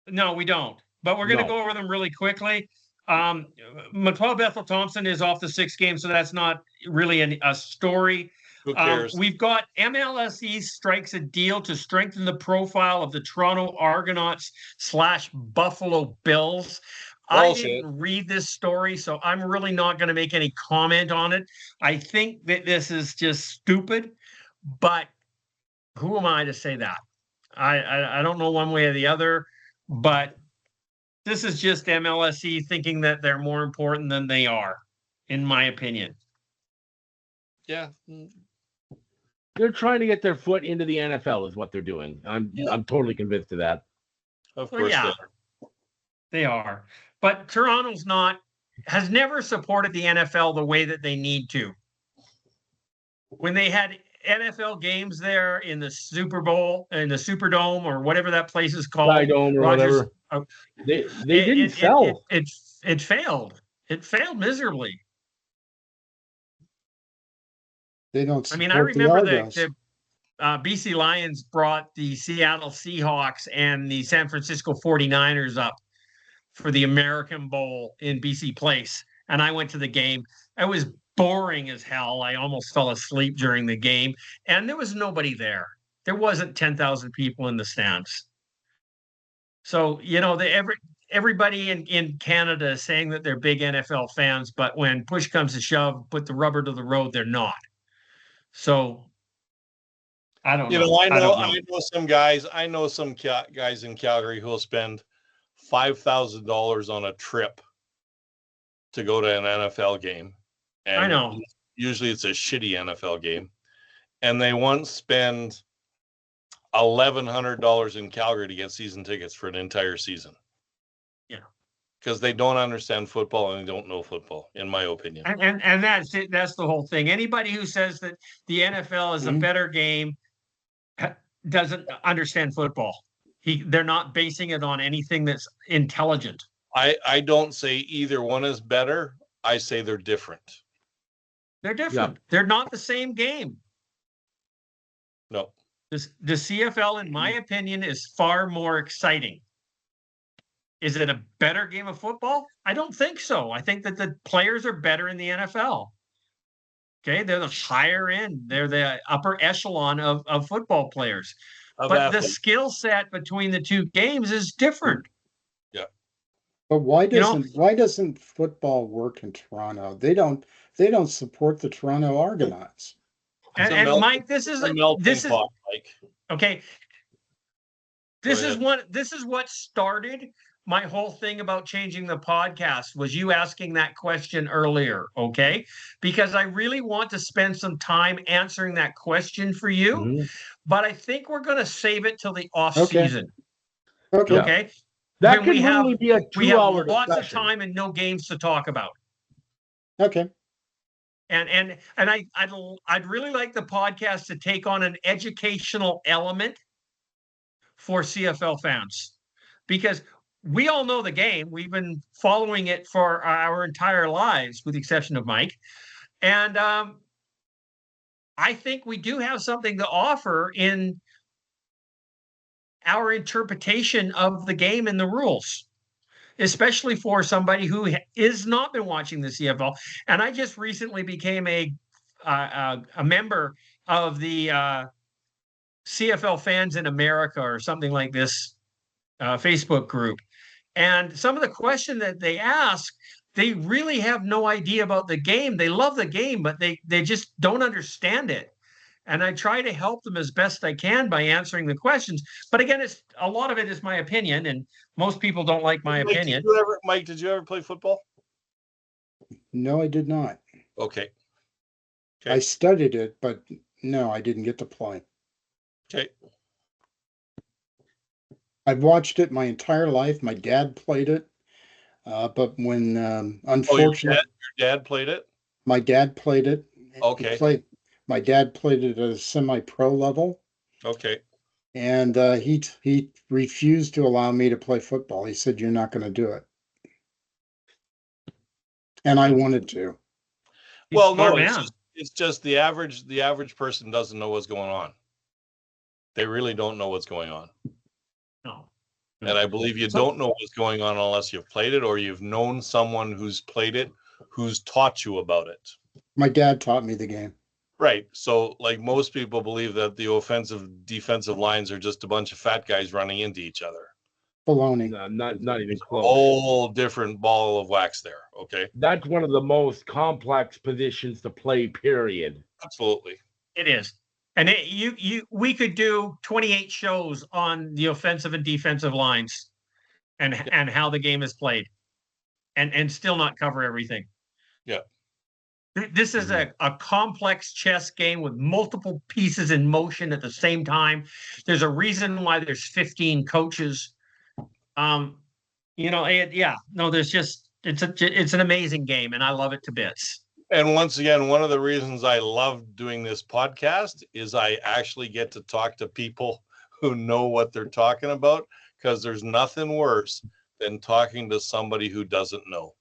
No, we don't. But we're going to go over them really quickly. McLeod Bethel Thompson is off the 6 game, so that's not really a story. Who cares? We've got MLSE strikes a deal to strengthen the profile of the Toronto Argonauts / Buffalo Bills. Bullshit. I didn't read this story, so I'm really not going to make any comment on it. I think that this is just stupid, but who am I to say that? I don't know one way or the other, but this is just MLSE thinking that they're more important than they are, in my opinion. Yeah. They're trying to get their foot into the NFL is what they're doing. I'm totally convinced of that. Of course they are. But Toronto's has never supported the NFL the way that they need to. When they had NFL games there in the Super Bowl, in the Superdome, or whatever that place is called, Skydome or whatever, they didn't sell. It failed. It failed miserably. They don't. I remember the BC Lions brought the Seattle Seahawks and the San Francisco 49ers up for the American Bowl in BC Place, and I went to the game. It was boring as hell. I almost fell asleep during the game, and there was nobody there. There wasn't 10,000 people in the stands. So, everybody in Canada is saying that they're big NFL fans, but when push comes to shove, put the rubber to the road, they're not. So I don't know. I know some guys. I know some guys in Calgary who will spend $5,000 on a trip to go to an NFL game. And I know. Usually it's a shitty NFL game, and they once spend $1,100 in Calgary to get season tickets for an entire season. Yeah, because they don't understand football and they don't know football, in my opinion. And that's it. That's the whole thing. Anybody who says that the NFL is a better game doesn't understand football. They're not basing it on anything that's intelligent. I don't say either one is better. I say they're different. They're different. Yeah. They're not the same game. No. The CFL, in my opinion, is far more exciting. Is it a better game of football? I don't think so. I think that the players are better in the NFL. Okay, they're the higher end. They're the upper echelon of football players. But the skill set between the two games is different. Yeah. But why doesn't football work in Toronto? They don't support the Toronto Argonauts. And Mike, this is okay. This is what started my whole thing about changing the podcast, was you asking that question earlier, okay? Because I really want to spend some time answering that question for you, but I think we're going to save it till the off season. Okay. That could literally be a 2-hour lots discussion. of time and no games to talk about. Okay. And I'd really like the podcast to take on an educational element for CFL fans, because we all know the game. We've been following it for our entire lives, with the exception of Mike. And I think we do have something to offer in our interpretation of the game and the rules, especially for somebody who is not been watching the CFL. And I just recently became a member of the CFL Fans in America, or something like this, Facebook group. And some of the questions that they ask, they really have no idea about the game. They love the game, but they just don't understand it. And I try to help them as best I can by answering the questions. But again, a lot of it is my opinion, and most people don't like my opinion. Mike, did you ever play football? No, I did not. Okay. I studied it, but no, I didn't get to play. Okay. I've watched it my entire life. My dad played it, but when unfortunately, your dad played it. My dad played it. Okay. My dad played it at a semi-pro level. Okay. And he refused to allow me to play football. He said, "You're not going to do it." And I wanted to. Well, no, it's just the average person doesn't know what's going on. They really don't know what's going on. And I believe you don't know what's going on unless you've played it or you've known someone who's played it, who's taught you about it. My dad taught me the game. Right. So, like most people believe that the offensive defensive lines are just a bunch of fat guys running into each other. Baloney. No, not even close. Whole different ball of wax there. Okay. That's one of the most complex positions to play, period. Absolutely. It is. And we could do 28 shows on the offensive and defensive lines and how the game is played and still not cover everything. Yeah. This is a complex chess game with multiple pieces in motion at the same time. There's a reason why there's 15 coaches. There's just it's an amazing game and I love it to bits. And once again, one of the reasons I love doing this podcast is I actually get to talk to people who know what they're talking about, because there's nothing worse than talking to somebody who doesn't know.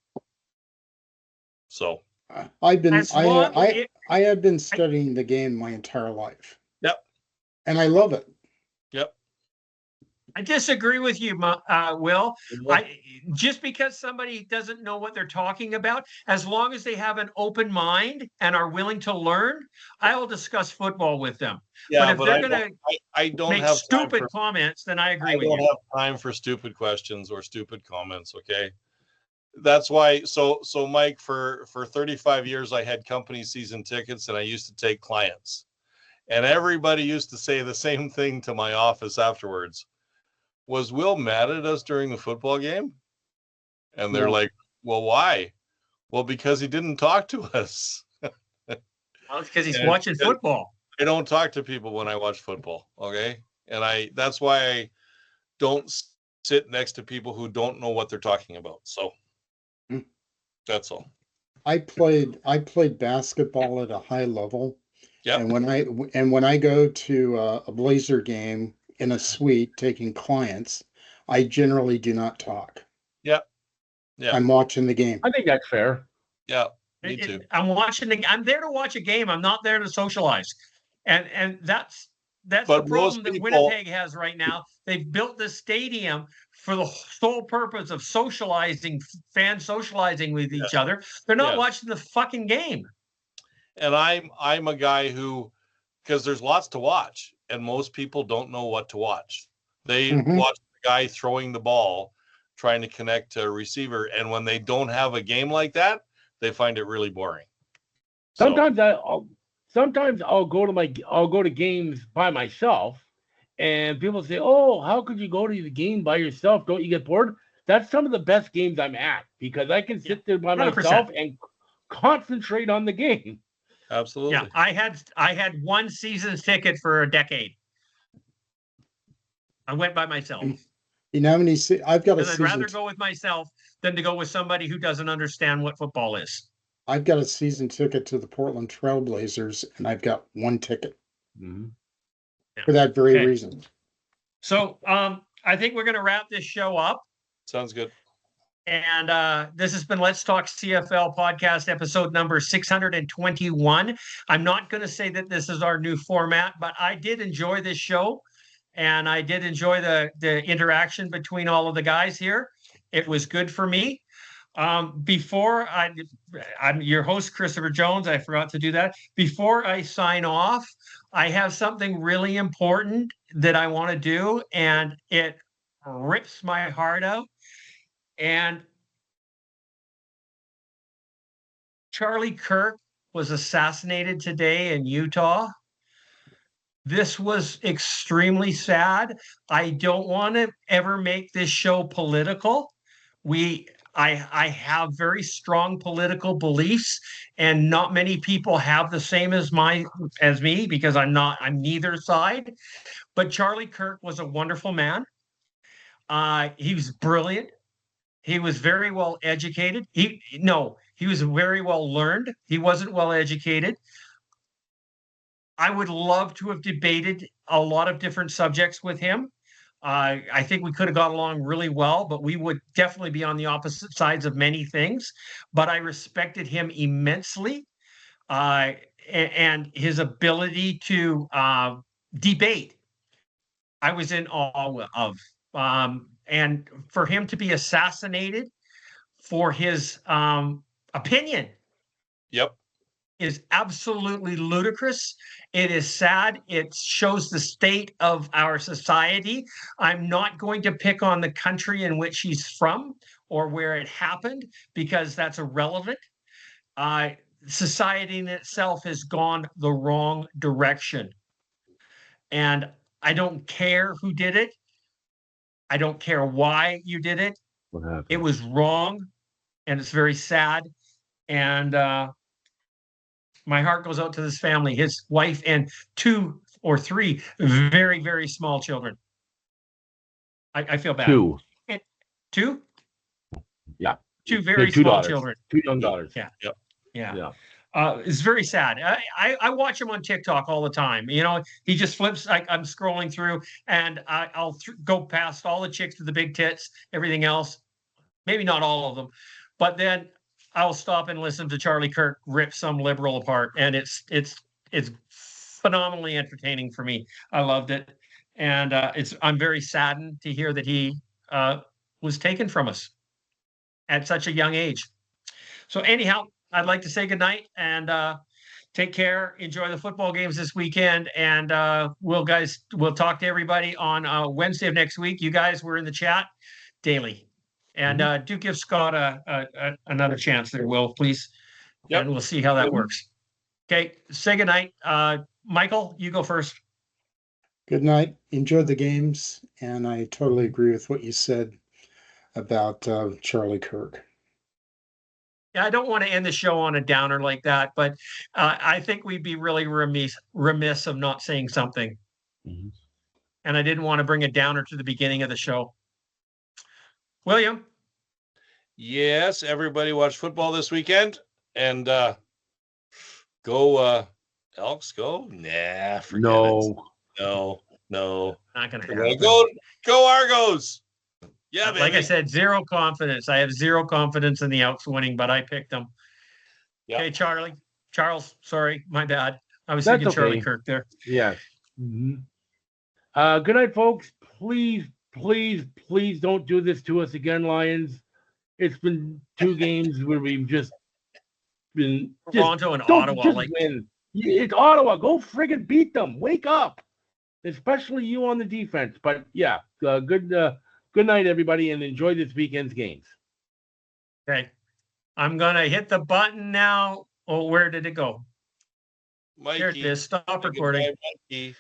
So I have been studying the game my entire life. Yep. And I love it. Yep. I disagree with you, Will. Just because somebody doesn't know what they're talking about, as long as they have an open mind and are willing to learn, I will discuss football with them. Yeah, but if they're going to make stupid comments, then I agree with you. I don't have time for stupid questions or stupid comments, okay? That's why, so Mike, for 35 years, I had company season tickets and I used to take clients. And everybody used to say the same thing to my office afterwards. Was Will mad at us during the football game? And they're like, well, why? Well, because he didn't talk to us. Well, it's because he's watching football. I don't talk to people when I watch football, okay? And that's why I don't sit next to people who don't know what they're talking about. So that's all. I played basketball at a high level. Yeah. And when I go to a Blazer game in a suite taking clients, I generally do not talk. Yeah. Yeah. I'm watching the game. I think that's fair. Yeah. Me too. I'm there to watch a game. I'm not there to socialize. And that's the problem that Winnipeg has right now. They've built this stadium for the sole purpose of fans socializing with each other. They're not watching the fucking game. And I'm a guy who, because there's lots to watch, and most people don't know what to watch. They watch the guy throwing the ball, trying to connect to a receiver, and when they don't have a game like that, they find it really boring. Sometimes I'll go to games by myself, and people say, "Oh, how could you go to the game by yourself? Don't you get bored?" That's some of the best games I'm at, because I can sit there by 100%. myself and concentrate on the game. Absolutely. Yeah, I had one season ticket for a decade. I went by myself. You know how many? I've got a I'd rather go with myself than to go with somebody who doesn't understand what football is. I've got a season ticket to the Portland Trailblazers, and I've got one ticket for that very reason. So I think we're going to wrap this show up. Sounds good. And this has been Let's Talk CFL podcast episode number 621. I'm not going to say that this is our new format, but I did enjoy this show, and I did enjoy the interaction between all of the guys here. It was good for me. I'm your host, Christopher Jones. I forgot to do that. Before I sign off, I have something really important that I want to do, and it rips my heart out. And Charlie Kirk was assassinated today in Utah. This was extremely sad. I don't want to ever make this show political. I have very strong political beliefs, and not many people have the same as me, because I'm neither side. But Charlie Kirk was a wonderful man. He was brilliant. He was very well educated. He was very well learned. He wasn't well educated. I would love to have debated a lot of different subjects with him. I think we could have got along really well, but we would definitely be on the opposite sides of many things. But I respected him immensely, and his ability to debate, I was in awe of. and for him to be assassinated for his opinion Yep. is absolutely ludicrous. It is sad. It shows the state of our society. I'm not going to pick on the country in which he's from or where it happened because that's irrelevant. Society in itself has gone the wrong direction. And I don't care who did it. I don't care why you did it. What happened? It was wrong, and it's very sad. And my heart goes out to this family, his wife, and 2 or 3 very, very small children. I feel bad. 2. 2? Yeah. 2 very two small daughters. children. 2 young daughters. Yeah. Yep. Yeah. It's very sad. I watch him on TikTok all the time. You know, he just flips. I'm scrolling through, and I'll go past all the chicks with the big tits, everything else. Maybe not all of them, but then I'll stop and listen to Charlie Kirk rip some liberal apart, and it's phenomenally entertaining for me. I loved it, and I'm very saddened to hear that he was taken from us at such a young age. So anyhow, I'd like to say goodnight and take care. Enjoy the football games this weekend. And we'll talk to everybody on Wednesday of next week. You guys were in the chat daily. And do give Scott another chance there, Will, please. Yep. And we'll see how that works. Okay, say goodnight. Michael, you go first. Good night. Enjoy the games. And I totally agree with what you said about Charlie Kirk. Yeah, I don't want to end the show on a downer like that, but I think we'd be really remiss of not saying something. Mm-hmm. And I didn't want to bring a downer to the beginning of the show. William? Yes, everybody watch football this weekend. And go Elks, go? Nah, forget it. No. Not going to happen. Go Argos! Yeah, baby. Like I said, zero confidence. I have zero confidence in the Elks winning, but I picked them. Yep. Okay, Charles, sorry, my bad. I was thinking okay. Charlie Kirk there. Yes. Mm-hmm. Good night, folks. Please don't do this to us again, Lions. It's been 2 games where we've just been Toronto and Ottawa. Win. It's Ottawa. Go friggin' beat them. Wake up. Especially you on the defense. But yeah, good night, everybody, and enjoy this weekend's games. Okay. I'm going to hit the button now. Oh, where did it go? Mikey. Here it is. Stop recording. Mikey.